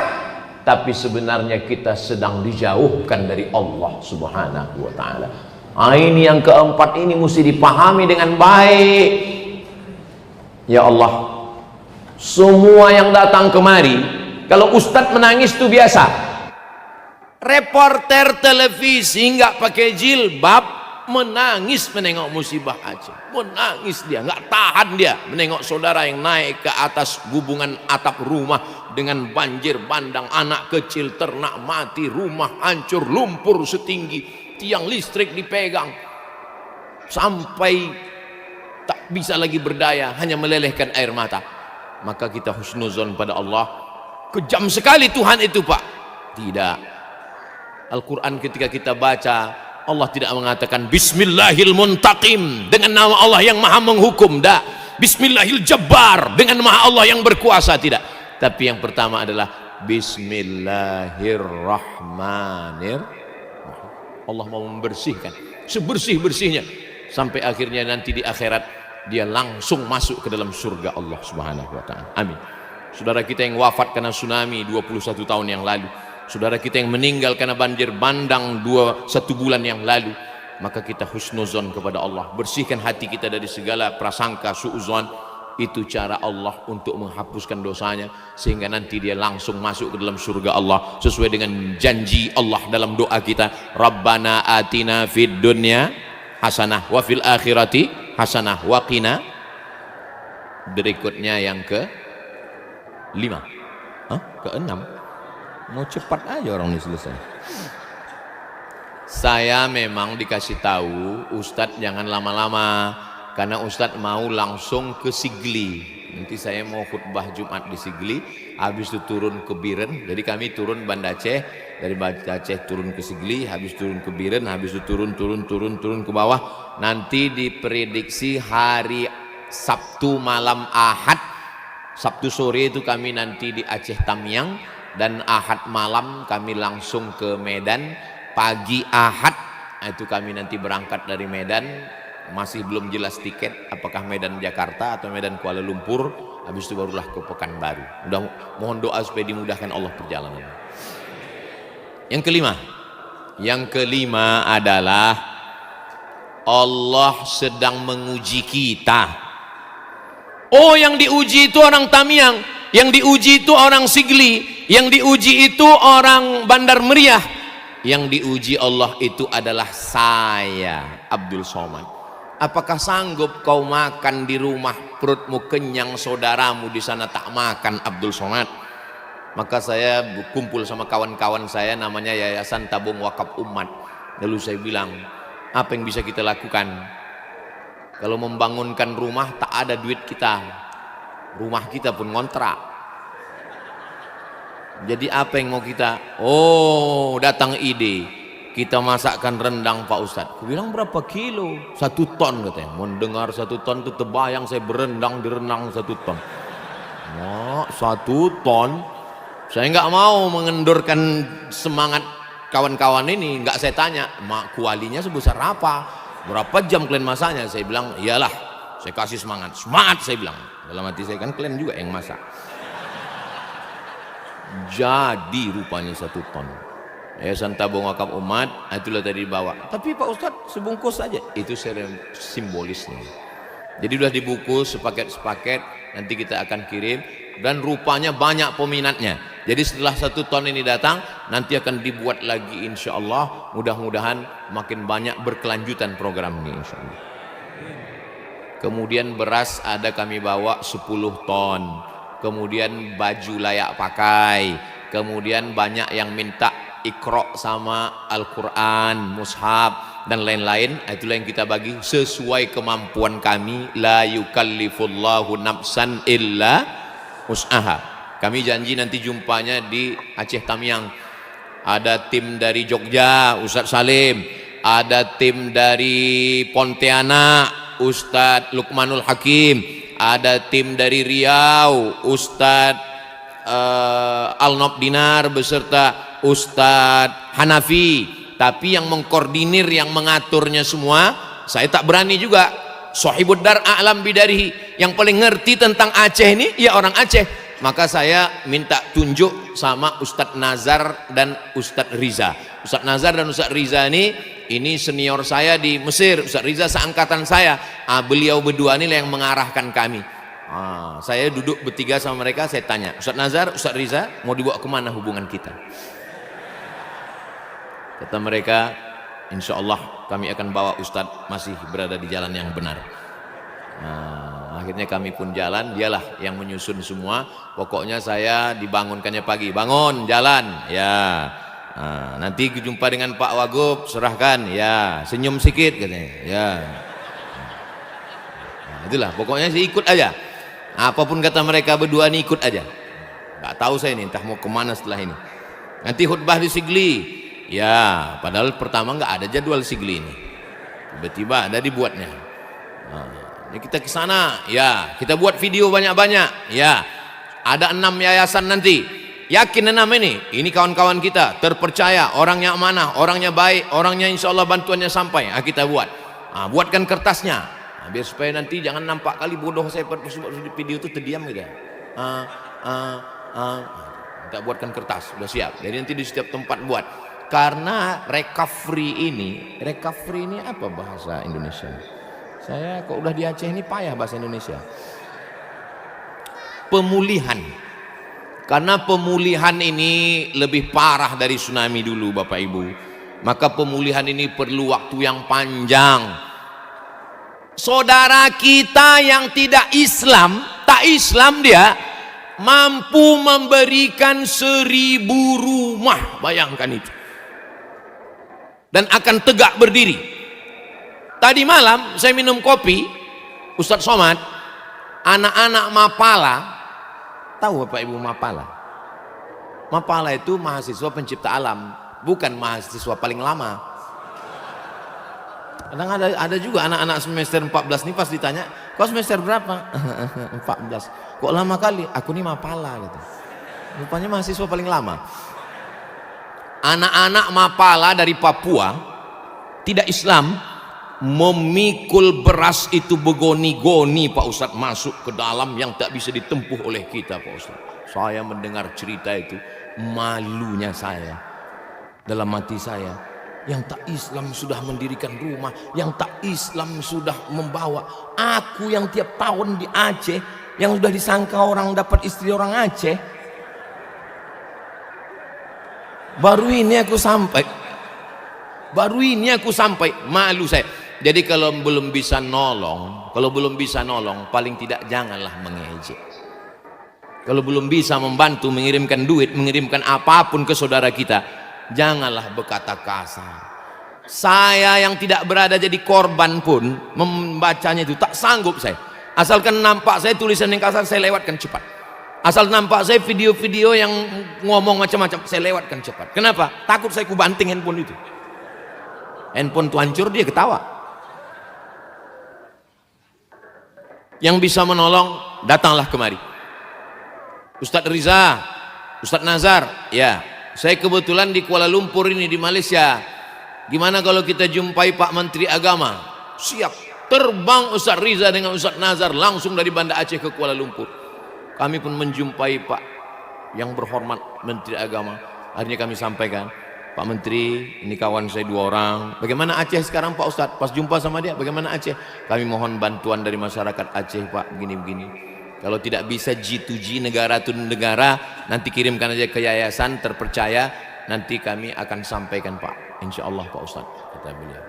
tapi sebenarnya kita sedang dijauhkan dari Allah Subhanahu wa ta'ala. Ini yang keempat, ini mesti dipahami dengan baik. Ya Allah, semua yang datang kemari, kalau ustadz menangis itu biasa. Reporter televisi nggak pakai jilbab menangis menengok musibah Aceh, menangis dia, nggak tahan dia menengok saudara yang naik ke atas gubungan atap rumah dengan banjir bandang, anak kecil, ternak mati, rumah hancur, lumpur setinggi, tiang listrik dipegang, sampai tak bisa lagi berdaya, hanya melelehkan air mata. Maka kita husnuzon pada Allah. Kejam sekali Tuhan itu Pak. Tidak. Al-Quran ketika kita baca, Allah tidak mengatakan Bismillahil Muntaqim, dengan nama Allah yang maha menghukum. Tidak. Bismillahil Jabbar, dengan nama Allah yang berkuasa. Tidak. Tapi yang pertama adalah Bismillahirrahmanirrahim. Allah mau membersihkan sebersih-bersihnya, sampai akhirnya nanti di akhirat dia langsung masuk ke dalam surga Allah Subhanahu wa ta'ala. Amin. Saudara kita yang wafat karena tsunami 21 tahun yang lalu, saudara kita yang meninggal karena banjir bandang 1 bulan yang lalu, maka kita husnuzon kepada Allah, bersihkan hati kita dari segala prasangka suuzon. Itu cara Allah untuk menghapuskan dosanya, sehingga nanti dia langsung masuk ke dalam surga Allah sesuai dengan janji Allah dalam doa kita, Rabbana atina fid dunya hasanah wa fil akhirati hasanah wa qina. Berikutnya yang ke 5, ke 6, Mau cepat aja orang ini selesai. Saya memang dikasih tahu Ustadz jangan lama-lama, karena Ustadz mau langsung ke Sigli. Nanti saya mau khutbah Jumat di Sigli, habis itu turun ke Biren. Jadi kami turun Banda Aceh, dari Banda Aceh turun ke Sigli, habis turun ke Biren, habis itu turun ke bawah. Nanti diprediksi hari Sabtu malam Ahad, Sabtu sore itu kami nanti di Aceh Tamiang, dan Ahad malam kami langsung ke Medan. Pagi Ahad itu kami nanti berangkat dari Medan. Masih belum jelas tiket, apakah Medan Jakarta atau Medan Kuala Lumpur. Habis itu barulah ke Pekanbaru. Mohon doa supaya dimudahkan Allah perjalanan. Yang kelima adalah Allah sedang menguji kita. Oh, yang diuji itu orang Tamiang, yang diuji itu orang Sigli, yang diuji itu orang Bandar Meriah, yang diuji Allah itu adalah saya, Abdul Somad. Apakah sanggup kau makan di rumah, perutmu kenyang, saudaramu di sana tak makan, Abdul Somad? Maka saya kumpul sama kawan-kawan saya, namanya Yayasan Tabung Wakaf Umat. Lalu saya bilang, apa yang bisa kita lakukan? Kalau membangunkan rumah tak ada duit kita, rumah kita pun ngontrak. Jadi apa yang mau kita? Oh, datang ide, kita masakkan rendang Pak Ustadz. Aku bilang berapa kilo? 1 ton katanya. Mendengar 1 ton itu terbayang saya berendang di renang 1 ton. Oh, 1 ton. Saya nggak mau mengendurkan semangat kawan-kawan ini. Nggak saya tanya, mak kualinya sebesar apa? Berapa jam kalian masaknya? Saya bilang, iyalah, saya kasih semangat. Semangat saya bilang. Dalam hati saya, kan kalian juga yang masak. Jadi rupanya 1 ton. Yayasan Tabung Wakaf Umat, itulah tadi dibawa. Tapi Pak Ustadz sebungkus saja. Itu simbolisnya. Jadi sudah dibungkus sepaket-sepaket, nanti kita akan kirim. Dan rupanya banyak peminatnya. Jadi setelah 1 ton ini datang, nanti akan dibuat lagi insya Allah. Mudah-mudahan makin banyak berkelanjutan program ini insya Allah. Kemudian beras ada kami bawa 10 ton. Kemudian baju layak pakai. Kemudian banyak yang minta Iqra sama Al-Quran, mushaf dan lain-lain. Itulah yang kita bagi sesuai kemampuan kami. La yukallifullahu nafsan illa usaha. Kami janji nanti jumpanya di Aceh Tamiang. Ada tim dari Jogja, Ustadz Salim. Ada tim dari Pontianak, Ustadz Lukmanul Hakim. Ada tim dari Riau, Ustadz Al-Nob Dinar beserta Ustadz Hanafi. Tapi yang mengkoordinir, yang mengaturnya semua, saya tak berani juga. Sohibud dar a'lam bidarihi, yang paling ngerti tentang Aceh ini ya orang Aceh. Maka saya minta tunjuk sama Ustadz Nazar dan Ustadz Riza. Ustadz Nazar dan Ustadz Riza ini senior saya di Mesir. Ustadz Riza seangkatan saya. Beliau berdua ini yang mengarahkan kami. Saya duduk bertiga sama mereka, saya tanya, Ustadz Nazar, Ustadz Riza, mau dibawa kemana hubungan kita? Kata mereka, insya Allah kami akan bawa Ustadz masih berada di jalan yang benar. Akhirnya kami pun jalan, dialah yang menyusun semua. Pokoknya saya dibangunkannya pagi, bangun jalan ya. Nanti jumpa dengan Pak Wagub, serahkan ya, senyum sedikit katanya ya. Itulah pokoknya saya ikut aja, apapun kata mereka berdua ini ikut aja. Nggak tahu saya ini entah mau kemana setelah ini. Nanti khutbah di Sigli ya, padahal pertama nggak ada jadwal Sigli ini, tiba-tiba ada dibuatnya. Ini kita ke sana ya, kita buat video banyak-banyak ya. Ada 6 yayasan nanti, yakin 6 ini kawan-kawan kita terpercaya, orangnya amanah, orangnya baik, orangnya insya Allah bantuannya sampai. Kita buat, buatkan kertasnya biar supaya nanti jangan nampak kali bodoh saya pada video itu terdiam gitu. Kita buatkan kertas, sudah siap. Jadi nanti di setiap tempat buat. Karena recovery ini apa bahasa Indonesia? Saya kok udah di Aceh ini payah bahasa Indonesia. Pemulihan. Karena pemulihan ini lebih parah dari tsunami dulu Bapak Ibu. Maka pemulihan ini perlu waktu yang panjang. Saudara kita yang tidak Islam, tak Islam dia, mampu memberikan 1000 rumah, bayangkan itu, dan akan tegak berdiri. Tadi malam saya minum kopi, Ustadz Somad, anak-anak Mapala, tahu Bapak Ibu Mapala? Mapala itu mahasiswa pencipta alam, bukan mahasiswa paling lama. Kadang ada juga anak-anak semester 14 nih pas ditanya, kau semester berapa? 14. Kok lama kali? Aku nih Mapala gitu. Rupanya mahasiswa paling lama. Anak-anak Mapala dari Papua, tidak Islam, memikul beras itu begoni-goni Pak Ustadz, masuk ke dalam yang tak bisa ditempuh oleh kita Pak Ustadz. Saya mendengar cerita itu, malunya saya dalam hati saya. Yang tak Islam sudah mendirikan rumah, yang tak Islam sudah membawa. Aku yang tiap tahun di Aceh, yang sudah disangka orang dapat istri orang Aceh, baru ini aku sampai, malu saya. Jadi kalau belum bisa nolong, paling tidak janganlah mengejek. Kalau belum bisa membantu, mengirimkan duit, mengirimkan apapun ke saudara kita, janganlah berkata kasar. Saya yang tidak berada jadi korban pun membacanya itu tak sanggup saya. Asalkan nampak saya tulisan yang kasar, saya lewatkan cepat. Asal nampak saya video-video yang ngomong macam-macam, saya lewatkan cepat. Kenapa? Takut saya kubanting handphone itu. Handphone itu hancur, dia ketawa. Yang bisa menolong, datanglah kemari. Ustadz Riza, Ustadz Nazar, ya, saya kebetulan di Kuala Lumpur ini di Malaysia. Gimana kalau kita jumpai Pak Menteri Agama? Siap. Terbang Ustadz Riza dengan Ustadz Nazar langsung dari Banda Aceh ke Kuala Lumpur. Kami pun menjumpai Pak yang berhormat Menteri Agama. Akhirnya kami sampaikan, Pak Menteri, ini kawan saya 2 orang. Bagaimana Aceh sekarang Pak Ustadz? Pas jumpa sama dia, bagaimana Aceh? Kami mohon bantuan dari masyarakat Aceh Pak, begini-begini. Kalau tidak bisa G2G, negara to negara, nanti kirimkan aja ke yayasan terpercaya, nanti kami akan sampaikan Pak, insya Allah Pak Ustadz, kata beliau.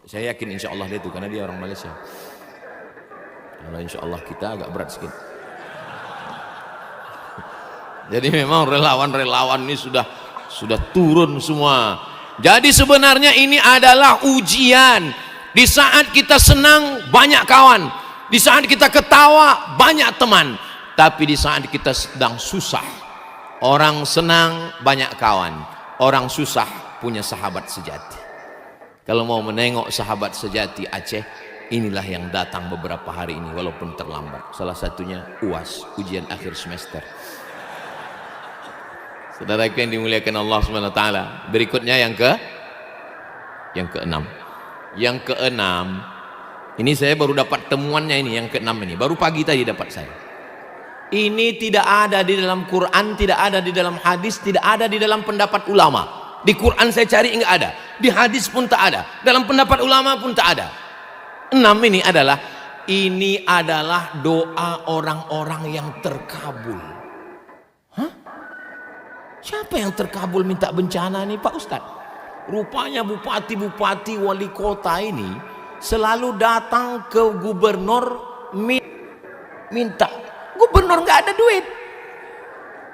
Saya yakin insya Allah dia itu, karena dia orang Malaysia. Kalau insya Allah kita agak berat sedikit. Jadi memang relawan-relawan ini sudah turun semua. Jadi sebenarnya ini adalah ujian. Di saat kita senang, banyak kawan. Di saat kita ketawa, banyak teman. Tapi di saat kita sedang susah, orang senang, banyak kawan. Orang susah, punya sahabat sejati. Kalau mau menengok sahabat sejati Aceh, inilah yang datang beberapa hari ini walaupun terlambat. Salah satunya UAS, ujian akhir semester. Saudaraku yang dimuliakan Allah SWT. Berikutnya yang keenam. Yang keenam, ini saya baru dapat temuannya ini, yang keenam ini. Baru pagi tadi dapat saya. Ini tidak ada di dalam Quran, tidak ada di dalam hadis, tidak ada di dalam pendapat ulama. Di Quran saya cari enggak ada. Di hadis pun tak ada. Dalam pendapat ulama pun tak ada. 6 ini adalah doa orang-orang yang terkabul. Hah? Siapa yang terkabul minta bencana nih Pak Ustadz? Rupanya bupati-bupati wali kota ini selalu datang ke gubernur minta. Gubernur nggak ada duit.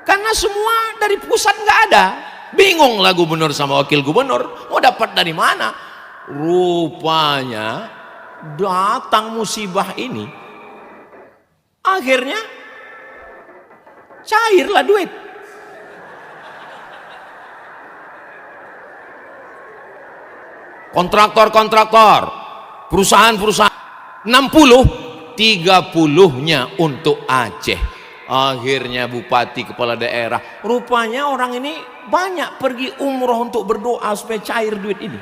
Karena semua dari pusat nggak ada. Bingung lah gubernur sama wakil gubernur mau dapat dari mana. Rupanya datang musibah ini, akhirnya cairlah duit. Kontraktor, perusahaan-perusahaan 60, 30-nya untuk Aceh. Akhirnya bupati, kepala daerah, rupanya orang ini banyak pergi umroh untuk berdoa supaya cair duit ini.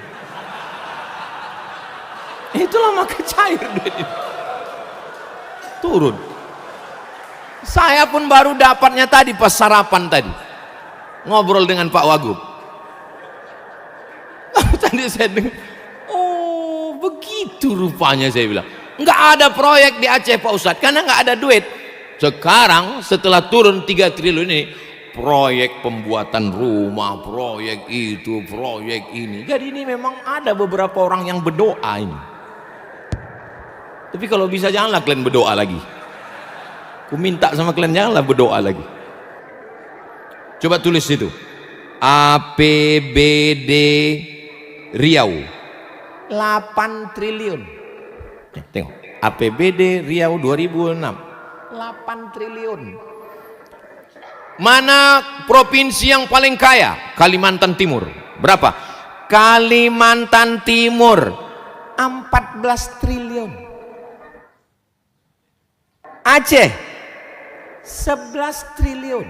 Itulah maka cair duit ini. Turun. Saya pun baru dapatnya tadi pas sarapan tadi. Ngobrol dengan Pak Wagub. Tadi saya dengar, oh begitu rupanya, saya bilang. Enggak ada proyek di Aceh Pak Ustadz, karena enggak ada duit. Sekarang setelah turun 3 triliun ini, proyek pembuatan rumah, proyek itu, proyek ini. Jadi ini memang ada beberapa orang yang berdoa ini. Tapi kalau bisa janganlah kalian berdoa lagi. Aku minta sama kalian janganlah berdoa lagi. Coba tulis itu. APBD Riau 8 triliun. Tengok, APBD Riau 2006 8 triliun. Mana provinsi yang paling kaya? Kalimantan Timur. Berapa? Kalimantan Timur 14 triliun. Aceh 11 triliun.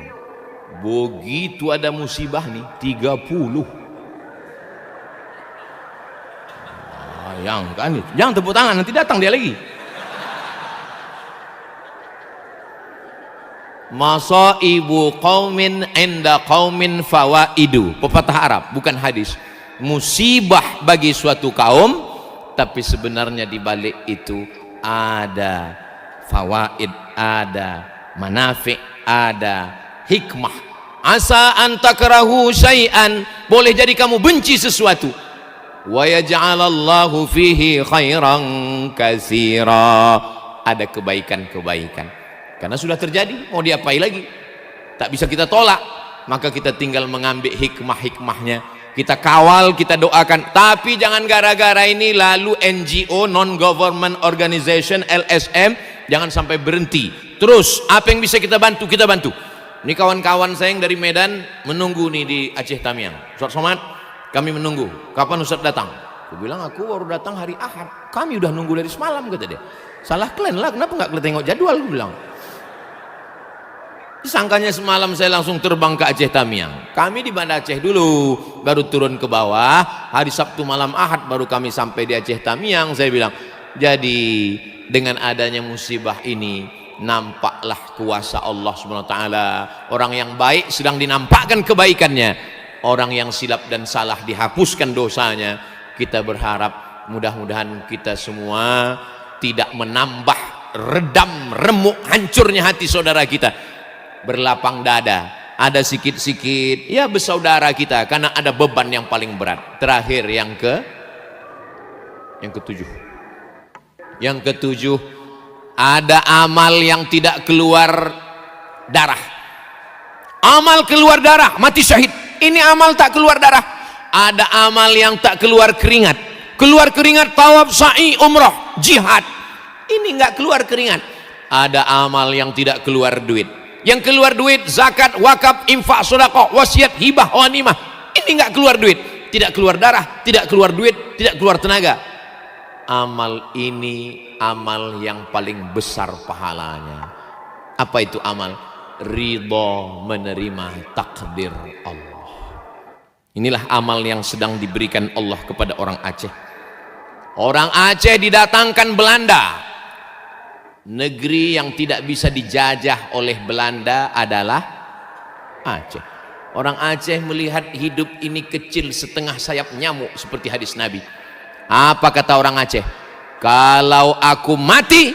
Begitu ada musibah nih 30. Bayangkan nih. Jangan tepuk tangan, nanti datang dia lagi. Masaibu qaumin inda qaumin fawaidu. Pepatah Arab, bukan hadis. Musibah bagi suatu kaum, tapi sebenarnya di balik itu ada fawaid, ada manafi', ada hikmah. Asa an takrahu syai'an, boleh jadi kamu benci sesuatu, wa yaj'alallahu fihi khairan katsira, ada kebaikan-kebaikan. Karena sudah terjadi, mau diapai lagi? Tak bisa kita tolak, maka kita tinggal mengambil hikmah-hikmahnya. Kita kawal, kita doakan. Tapi jangan gara-gara ini lalu NGO, non-government organization, LSM, jangan sampai berhenti. Terus, apa yang bisa kita bantu, kita bantu. Ini kawan-kawan saya yang dari Medan menunggu nih di Aceh Tamiang. Ustaz Somad, kami menunggu. Kapan Ustaz datang? Aku bilang, aku baru datang hari Ahad. Kami udah nunggu dari semalam, kata dia. Salah kalian lah, kenapa nggak kalian tengok jadwal? Aku bilang. Sangkanya semalam saya langsung terbang ke Aceh Tamiang. Kami di Banda Aceh dulu, baru turun ke bawah. Hari Sabtu malam Ahad baru kami sampai di Aceh Tamiang. Saya bilang, jadi dengan adanya musibah ini, nampaklah kuasa Allah SWT. Orang yang baik sedang dinampakkan kebaikannya, orang yang silap dan salah dihapuskan dosanya. Kita berharap mudah-mudahan kita semua tidak menambah redam remuk hancurnya hati saudara kita. Berlapang dada, ada sikit-sikit ya bersaudara kita, karena ada beban yang paling berat. Terakhir yang ketujuh, ada amal yang tidak keluar darah. Amal keluar darah, mati syahid. Ini amal tak keluar darah. Ada amal yang tak keluar keringat. Keluar keringat tawaf, sa'i, umrah, jihad. Ini nggak keluar keringat. Ada amal yang tidak keluar duit. Yang keluar duit, zakat, wakaf, infak, sedekah, wasiat, hibah, ghanimah. Ini nggak keluar duit, tidak keluar darah, tidak keluar duit, tidak keluar tenaga. Amal ini amal yang paling besar pahalanya. Apa itu amal? Ridho menerima takdir Allah. Inilah amal yang sedang diberikan Allah kepada orang Aceh. Orang Aceh didatangkan Belanda. Negeri yang tidak bisa dijajah oleh Belanda adalah Aceh. Orang Aceh melihat hidup ini kecil setengah sayap nyamuk seperti hadis Nabi. Apa kata orang Aceh? Kalau aku mati,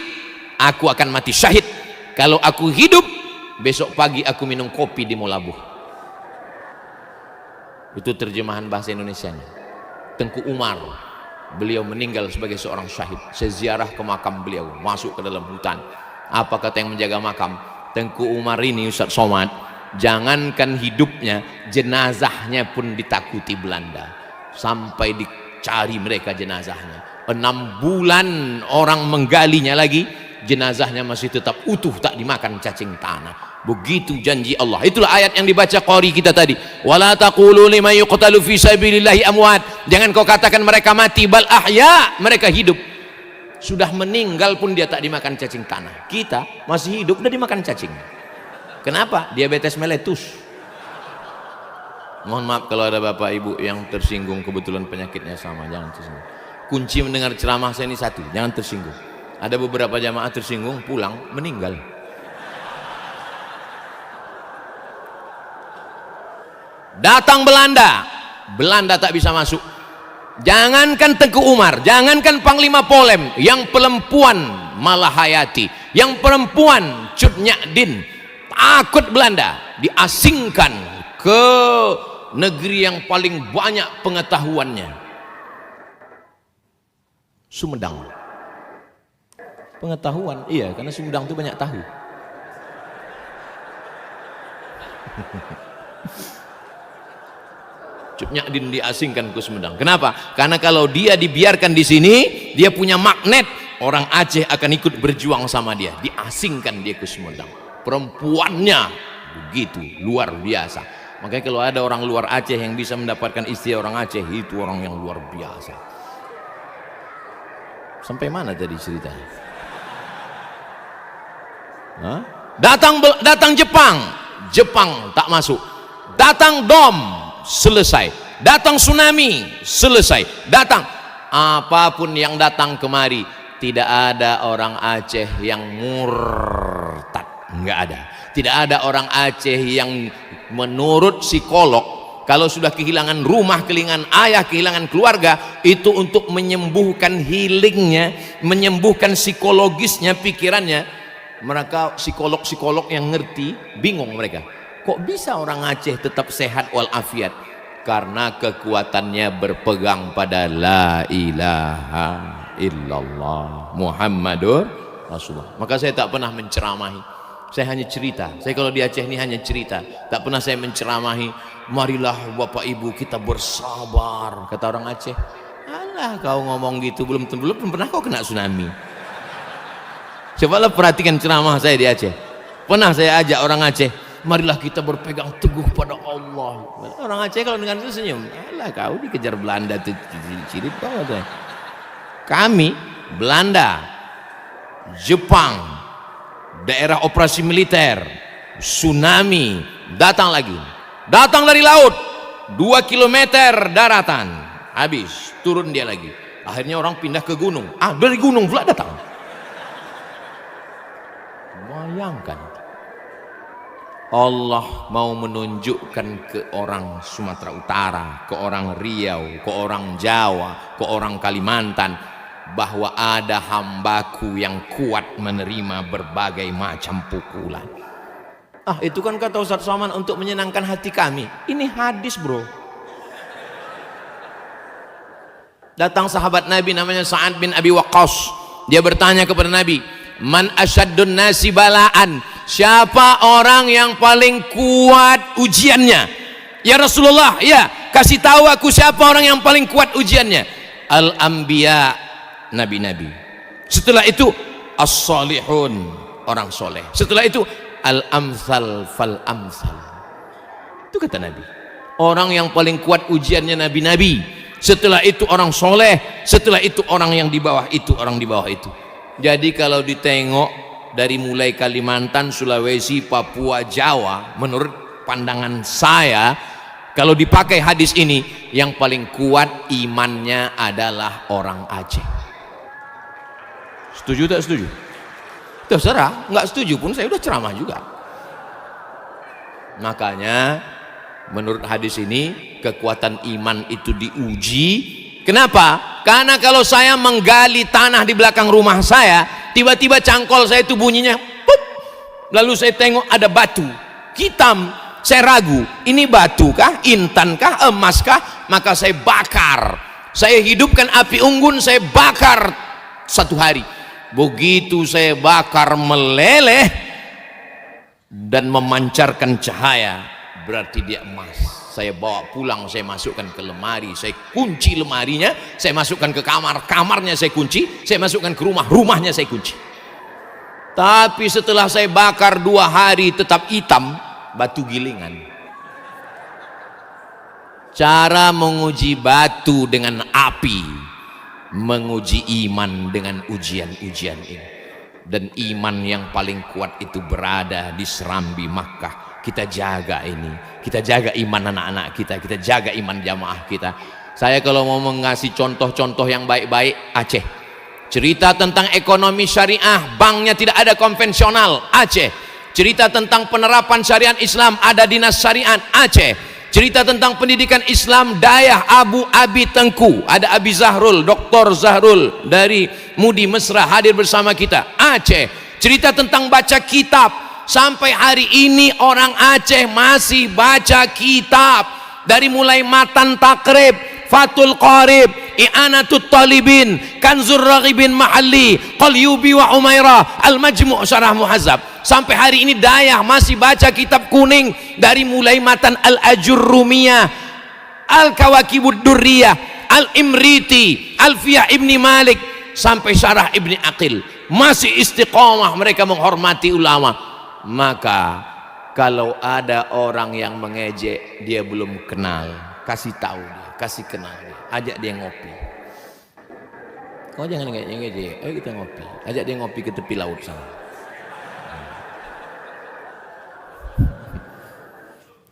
aku akan mati syahid. Kalau aku hidup, besok pagi aku minum kopi di Molabuh. Itu terjemahan bahasa Indonesianya. Tengku Umar, beliau meninggal sebagai seorang syahid. Saya ziarah ke makam beliau, masuk ke dalam hutan. Apa kata yang menjaga makam? Tengku Umar ini, Ustaz Somad, jangankan hidupnya, jenazahnya pun ditakuti Belanda. Sampai dicari mereka jenazahnya. 6 bulan orang menggalinya lagi, jenazahnya masih tetap utuh, tak dimakan cacing tanah. Begitu janji Allah. Itulah ayat yang dibaca qari kita tadi. Wala taqulu liman yuqtalu fi sabilillahi amwat. Jangan kau katakan mereka mati, bal ahya, mereka hidup. Sudah meninggal pun dia tak dimakan cacing tanah. Kita masih hidup udah dimakan cacing. Kenapa? Diabetes meletus. Mohon maaf kalau ada bapak ibu yang tersinggung, kebetulan penyakitnya sama, jangan tersinggung. Kunci mendengar ceramah saya ini satu, jangan tersinggung. Ada beberapa jamaah tersinggung, pulang meninggal. Datang Belanda, Belanda tak bisa masuk. Jangankan Tengku Umar, jangankan Panglima Polem, yang perempuan Malahayati, yang perempuan Cut Nyadin, takut Belanda, diasingkan ke negeri yang paling banyak pengetahuannya, Sumedang. Pengetahuan, iya, karena Sumedang itu banyak tahu. Cupnya diasingkan ke Sumedang. Kenapa? Karena kalau dia dibiarkan di sini, dia punya magnet. Orang Aceh akan ikut berjuang sama dia. Diasingkan dia ke Sumedang. Perempuannya begitu luar biasa. Makanya kalau ada orang luar Aceh yang bisa mendapatkan istri orang Aceh, itu orang yang luar biasa. Sampai mana tadi ceritanya? Hah? Datang Jepang tak masuk. Datang Dom, selesai. Datang tsunami, selesai. Datang apapun yang datang kemari, tidak ada orang Aceh yang murtad, enggak ada. Tidak ada orang Aceh yang menurut psikolog kalau sudah kehilangan rumah, kehilangan ayah, kehilangan keluarga, itu untuk menyembuhkan healingnya, menyembuhkan psikologisnya, pikirannya. Mereka psikolog-psikolog yang ngerti, bingung mereka. Kok bisa orang Aceh tetap sehat walafiat? Karena kekuatannya berpegang pada la ilaha illallah Muhammadur Rasulullah. Maka saya tak pernah menceramahi, saya hanya cerita. Saya kalau di Aceh ini hanya cerita, tak pernah saya menceramahi. Marilah bapak ibu kita bersabar, kata orang Aceh. Alah kau ngomong gitu, belum pernah kau kena tsunami. Cobalah perhatikan ceramah saya di Aceh. Pernah saya ajak orang Aceh, marilah kita berpegang teguh pada Allah. Orang Aceh kalau dengar itu senyum. Alah kau dikejar Belanda tuh ciri kau. Kami Belanda, Jepang, daerah operasi militer, tsunami, datang lagi. Datang dari laut, 2 kilometer daratan, habis, turun dia lagi. Akhirnya orang pindah ke gunung. Dari gunung pula datang. Bayangkan, Allah mau menunjukkan ke orang Sumatera Utara, ke orang Riau, ke orang Jawa, ke orang Kalimantan, bahwa ada hambaku yang kuat menerima berbagai macam pukulan. Itu kan kata Ustaz Somad untuk menyenangkan hati kami. Ini hadis bro. Datang sahabat Nabi namanya Sa'ad bin Abi Waqqas. Dia bertanya kepada Nabi, man asyaddun nasi balaan, siapa orang yang paling kuat ujiannya? Ya Rasulullah, ya kasih tahu aku siapa orang yang paling kuat ujiannya. Al-anbiya, nabi-nabi. Setelah itu as-salihun, orang soleh. Setelah itu al-amsal fal-amsal. Itu kata Nabi. Orang yang paling kuat ujiannya nabi-nabi. Setelah itu orang soleh. Setelah itu orang yang di bawah itu, orang di bawah itu. Jadi kalau ditengok dari mulai Kalimantan, Sulawesi, Papua, Jawa, menurut pandangan saya, kalau dipakai hadis ini, yang paling kuat imannya adalah orang Aceh. Setuju tak setuju? Terserah, nggak setuju pun saya udah ceramah juga. Makanya menurut hadis ini kekuatan iman itu diuji. Kenapa? Karena kalau saya menggali tanah di belakang rumah saya, tiba-tiba cangkol saya itu bunyinya pup. Lalu saya tengok ada batu hitam, saya ragu, ini batu kah, intan kah, emas kah? Maka saya bakar, saya hidupkan api unggun, saya bakar 1 hari. Begitu saya bakar meleleh dan memancarkan cahaya, berarti dia emas. Saya bawa pulang, saya masukkan ke lemari, saya kunci lemarinya, saya masukkan ke kamar, kamarnya saya kunci, saya masukkan ke rumah, rumahnya saya kunci. Tapi setelah saya bakar 2 hari tetap hitam, batu gilingan. Cara menguji batu dengan api, menguji iman dengan ujian-ujian ini. Dan iman yang paling kuat itu berada di Serambi Makkah. Kita jaga ini, kita jaga iman anak-anak kita, kita jaga iman jamaah kita. Saya kalau mau mengasih contoh-contoh yang baik-baik, Aceh. Cerita tentang ekonomi syariah, banknya tidak ada konvensional, Aceh. Cerita tentang penerapan syariat Islam, ada dinas syariat, Aceh. Cerita tentang pendidikan Islam, Dayah Abu Abi Tengku, ada Abi Zahrul, Dr. Zahrul dari Mudi Mesra hadir bersama kita, Aceh. Cerita tentang baca kitab, sampai hari ini orang Aceh masih baca kitab. Dari mulai matan takrib, Fathul Qarib, I'anatul Talibin, Kanzur Raghibin Mahalli, Qalyubi wa Umairah, Al-Majmu' Syarah Muhazzab. Sampai hari ini Dayah masih baca kitab kuning dari mulai matan Al-Ajurrumiyah, Al-Kawakibud Durriyah, Al-Imriti, Alfiyah Ibni Malik, sampai Syarah Ibni Aqil. Masih istiqamah mereka menghormati ulama. Maka kalau ada orang yang mengejek, dia belum kenal, kasih tahu dia, kasih kenal dia, ajak dia ngopi. Kau jangan ngejek, ayo kita ngopi, ajak dia ngopi ke tepi laut sana.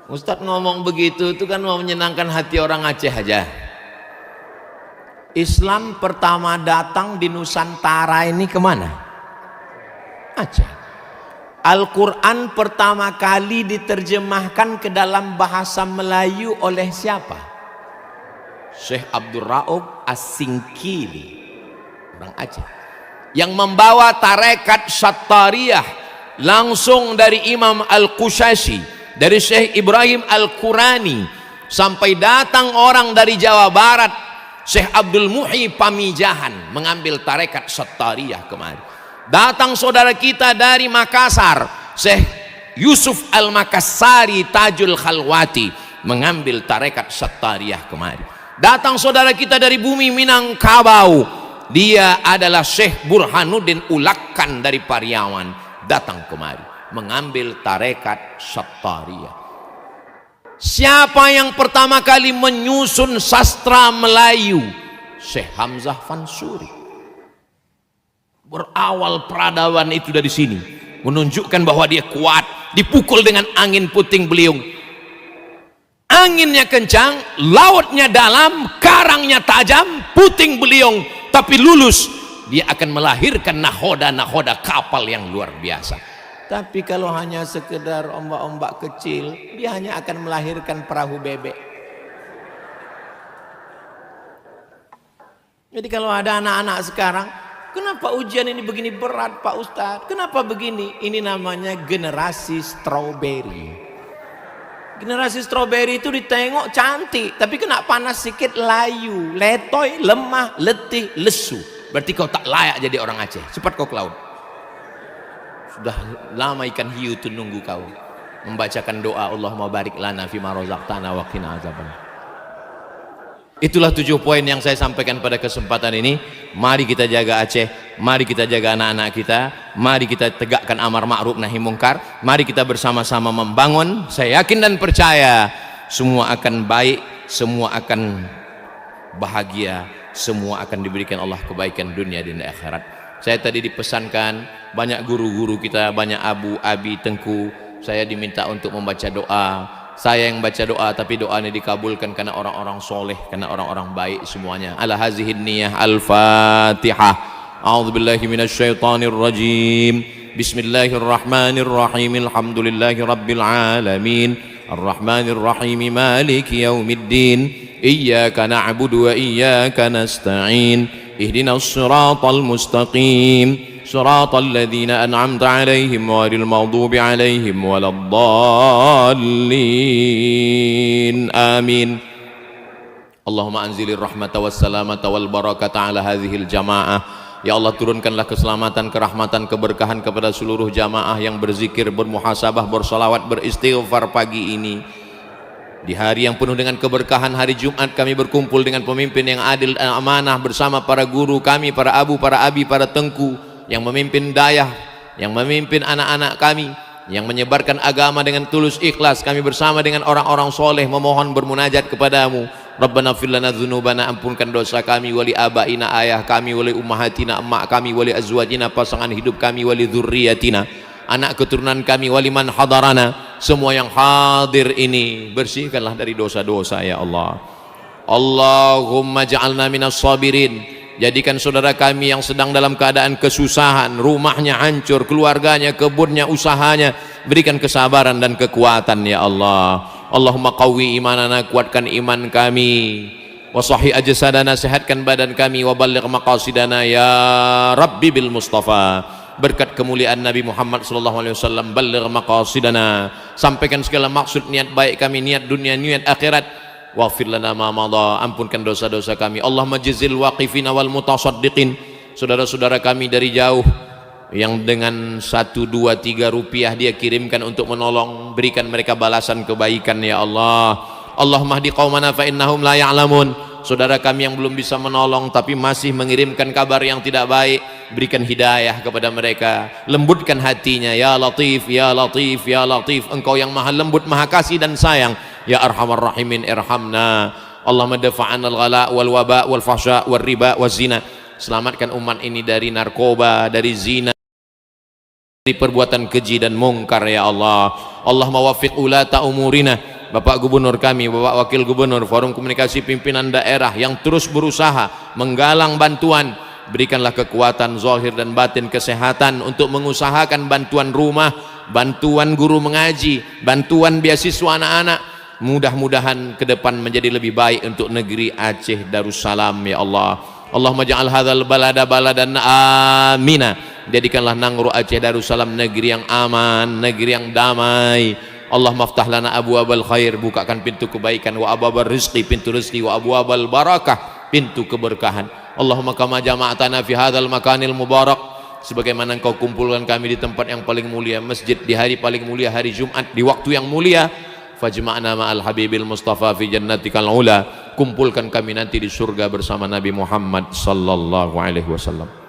Ustadz ngomong begitu itu kan mau menyenangkan hati orang Aceh aja. Islam pertama datang di Nusantara ini kemana? Aceh. Al-Quran pertama kali diterjemahkan ke dalam bahasa Melayu oleh siapa? Syekh Abdul Raub As-Singkili, orang Aceh, yang membawa tarekat Syattariyah langsung dari Imam Al-Qushashi, dari Syekh Ibrahim Al-Qurani, sampai datang orang dari Jawa Barat, Syekh Abdul Muhyi Pamijahan, mengambil tarekat Syattariyah kemari. Datang saudara kita dari Makassar, Syekh Yusuf Al-Makassari Tajul Khalwati, mengambil tarekat Syattariyah kemari. Datang saudara kita dari bumi Minangkabau, dia adalah Syekh Burhanuddin Ulakkan dari Pariaman, datang kemari mengambil tarekat Syattariyah. Siapa yang pertama kali menyusun sastra Melayu? Syekh Hamzah Fansuri. Berawal peradaban itu dari sini, menunjukkan bahwa dia kuat, dipukul dengan angin puting beliung. Anginnya kencang, lautnya dalam, karangnya tajam, puting beliung, tapi lulus. Dia akan melahirkan nahoda-nahoda kapal yang luar biasa. Tapi kalau hanya sekedar ombak-ombak kecil, dia hanya akan melahirkan perahu bebek. Jadi kalau ada anak-anak sekarang, kenapa ujian ini begini berat Pak Ustadz? Kenapa begini? Ini namanya generasi stroberi. Generasi stroberi itu ditengok cantik, tapi kena panas sedikit layu, letoy, lemah, letih, lesu. Berarti kau tak layak jadi orang Aceh. Cepat kau ke laut. Sudah lama ikan hiu itu nunggu kau membacakan doa Allahumma barik lana fima razaqtana wa qina azabannar. Itulah 7 poin yang saya sampaikan pada kesempatan ini. Mari kita jaga Aceh, mari kita jaga anak-anak kita, mari kita tegakkan amar ma'ruf nahi mungkar, mari kita bersama-sama membangun. Saya yakin dan percaya semua akan baik, semua akan bahagia, semua akan diberikan Allah kebaikan dunia dan akhirat. Saya tadi dipesankan banyak guru-guru kita, banyak abu, abi, tengku, saya diminta untuk membaca doa. Saya yang baca doa, tapi doanya dikabulkan karena orang-orang soleh, karena orang-orang baik semuanya. Ala hazihin niyah. Al-Fatihah. A'udzubillahi minasyaitonir rajim. Bismillahirrahmanirrahim. Alhamdulillahi rabbil alamin. Ar-Rahmanir Rahim. Maliki yaumiddin. Iyyaka na'budu wa iyyaka nasta'in. Ihdinas siratal mustaqim. صراط الذين أنعمت عليهم غير المغضوب عليهم ولا الضالين آمين اللهم أنزل الرحمة والسلامة والبركة على هذه الجماعة. Ya Allah, turunkanlah keselamatan, kerahmatan, keberkahan kepada seluruh jamaah yang berzikir, bermuhasabah, bersolawat, beristighfar pagi ini. Di hari yang penuh dengan keberkahan, hari Jumat, kami berkumpul dengan pemimpin yang adil dan amanah bersama para guru kami, para abu, para abi, para tengku yang memimpin dayah, yang memimpin anak-anak kami, yang menyebarkan agama dengan tulus ikhlas. Kami bersama dengan orang-orang soleh memohon bermunajat kepadamu. Rabbana fir lana dzunubana, ampunkan dosa kami, wali abaina, ayah kami, wali ummahatina, emak kami, wali azwajina, pasangan hidup kami, wali dzurriyyatina, anak keturunan kami, wali man hadarana, semua yang hadir ini bersihkanlah dari dosa-dosa ya Allah. Allahumma ja'alna minas sabirin. Jadikan saudara kami yang sedang dalam keadaan kesusahan, rumahnya hancur, keluarganya, kebunnya, usahanya, berikan kesabaran dan kekuatan ya Allah. Allahumma qawwi imanana, kuatkan iman kami, wa sahih ajsadana, sehatkan badan kami, wa balligh maqasidana ya Rabbi bil Mustafa. Berkat kemuliaan Nabi Muhammad sallallahu alaihi wasallam, balligh maqasidana, sampaikan segala maksud niat baik kami, niat dunia, niat akhirat. waghfir lana ma madha, ampunkan dosa-dosa kami. Allahumma jazil waqifina wal mutasaddiqin, saudara-saudara kami dari jauh yang dengan 1, 2, 3 rupiah dia kirimkan untuk menolong, berikan mereka balasan kebaikan ya Allah. Allahumma hdi qaumana fa innahum la ya'lamun, saudara kami yang belum bisa menolong tapi masih mengirimkan kabar yang tidak baik, berikan hidayah kepada mereka, lembutkan hatinya ya Latif, ya Latif, ya Latif, engkau yang maha lembut, maha kasih dan sayang, ya Arhamar Rahimin irhamna. Allahumma dafa'an al-ghala wal waba wal fahsya wal riba wal zina, selamatkan umat ini dari narkoba, dari zina, dari perbuatan keji dan mungkar ya Allah. Allahumma waffiq ulata umurina, Bapak Gubernur kami, Bapak Wakil Gubernur, Forum Komunikasi Pimpinan Daerah yang terus berusaha menggalang bantuan, berikanlah kekuatan zahir dan batin, kesehatan untuk mengusahakan bantuan rumah, bantuan guru mengaji, bantuan beasiswa anak-anak. Mudah-mudahan ke depan menjadi lebih baik untuk negeri Aceh Darussalam ya Allah. Allahumma ja'al hadzal balada baladan amina, jadikanlah Nangro Aceh Darussalam negeri yang aman, negeri yang damai. Allahumma aftah lana abwabal khair, bukakan pintu kebaikan, wa abwabal rizqi, pintu rezeki, wa abwabal barakah, pintu keberkahan. Allahumma kama jama'atana fi hadzal makanil mubarak, sebagaimana engkau kumpulkan kami di tempat yang paling mulia, masjid, di hari paling mulia, hari Jumat, di waktu yang mulia, fajma'na ma'al habibil mustafa fi jannatikal ula, kumpulkan kami nanti di surga bersama Nabi Muhammad sallallahu alaihi wasallam.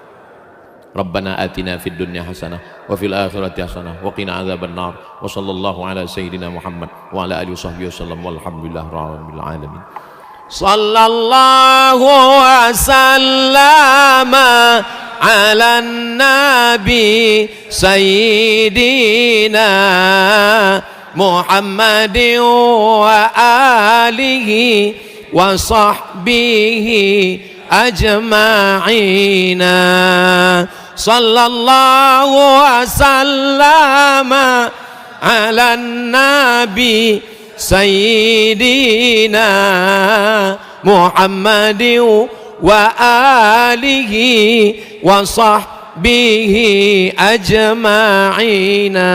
Rabbana atina fid dunya hasanah wa fil akhirati hasanah wa qina adzaban nar, wa sallallahu ala sayyidina Muhammad wa ala alihi washabbihi wasallam, walhamdulillahi rabbil alamin. Sallallahu wa sallama ala nabi sayyidina Muhammadin wa alihi wa sahbihi ajma'ina. Sallallahu wa sallama ala nabi sayyidina Muhammadin wa alihi wa sahbihi ajma'ina.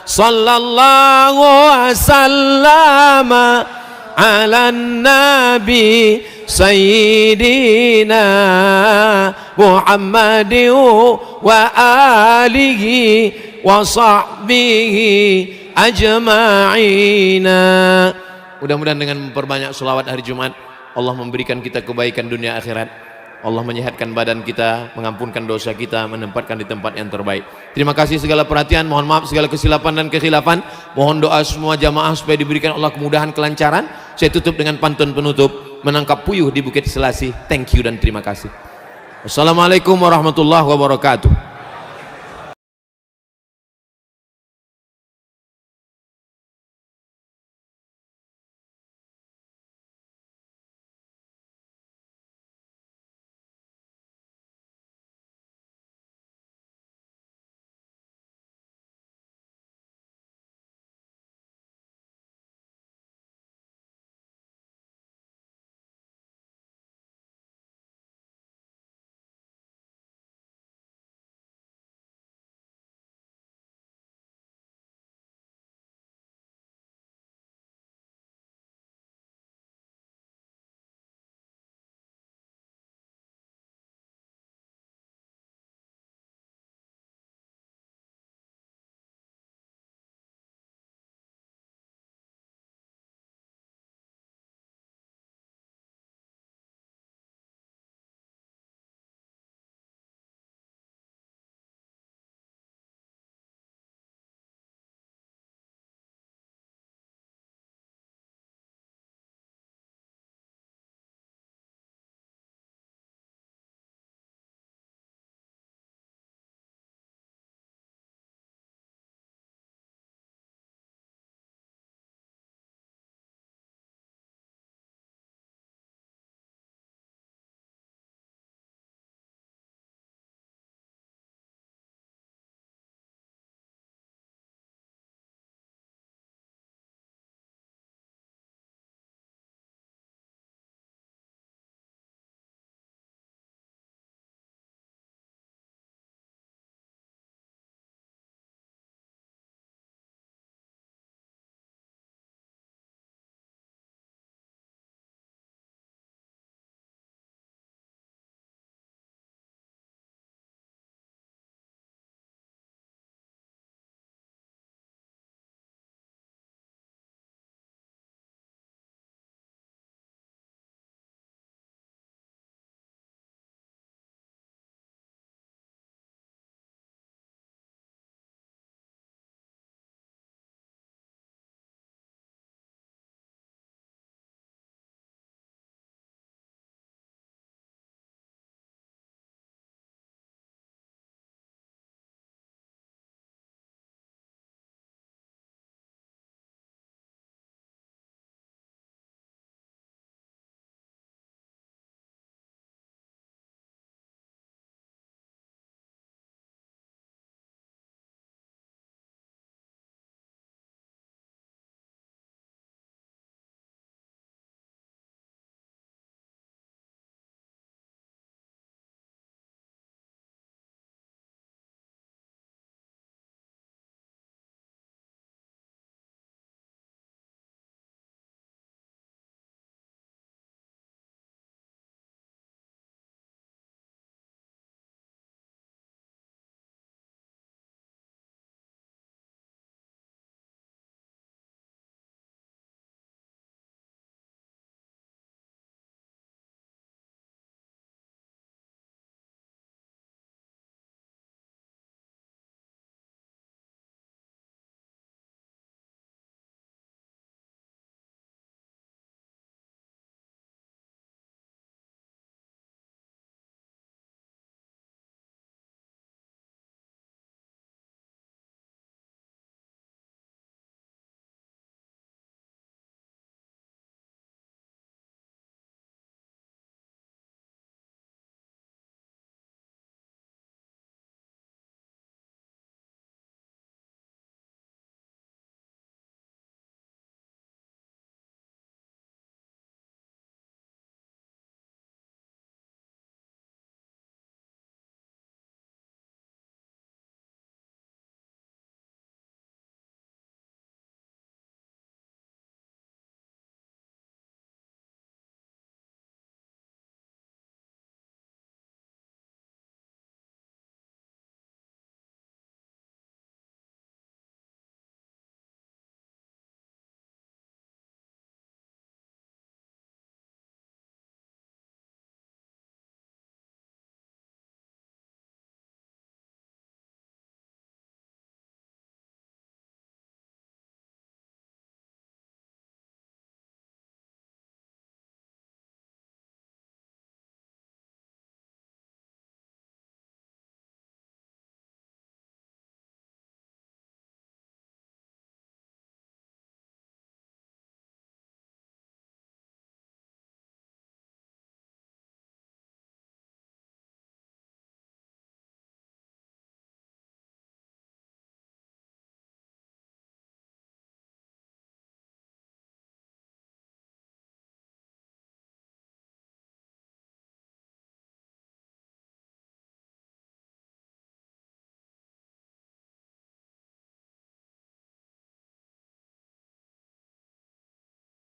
Sallallahu wa sallama ala nabi sayyidina Muhammadin wa alihi wa sahbihi ajma'ina. Mudah-mudahan dengan memperbanyak selawat hari Jumat, Allah memberikan kita kebaikan dunia akhirat. Allah menyehatkan badan kita, mengampunkan dosa kita, menempatkan di tempat yang terbaik. Terima kasih segala perhatian, mohon maaf segala kesilapan dan kekhilafan. Mohon doa semua jamaah supaya diberikan Allah kemudahan, kelancaran. Saya tutup dengan pantun penutup, menangkap puyuh di Bukit Selasih. Thank you dan terima kasih. Assalamualaikum warahmatullahi wabarakatuh.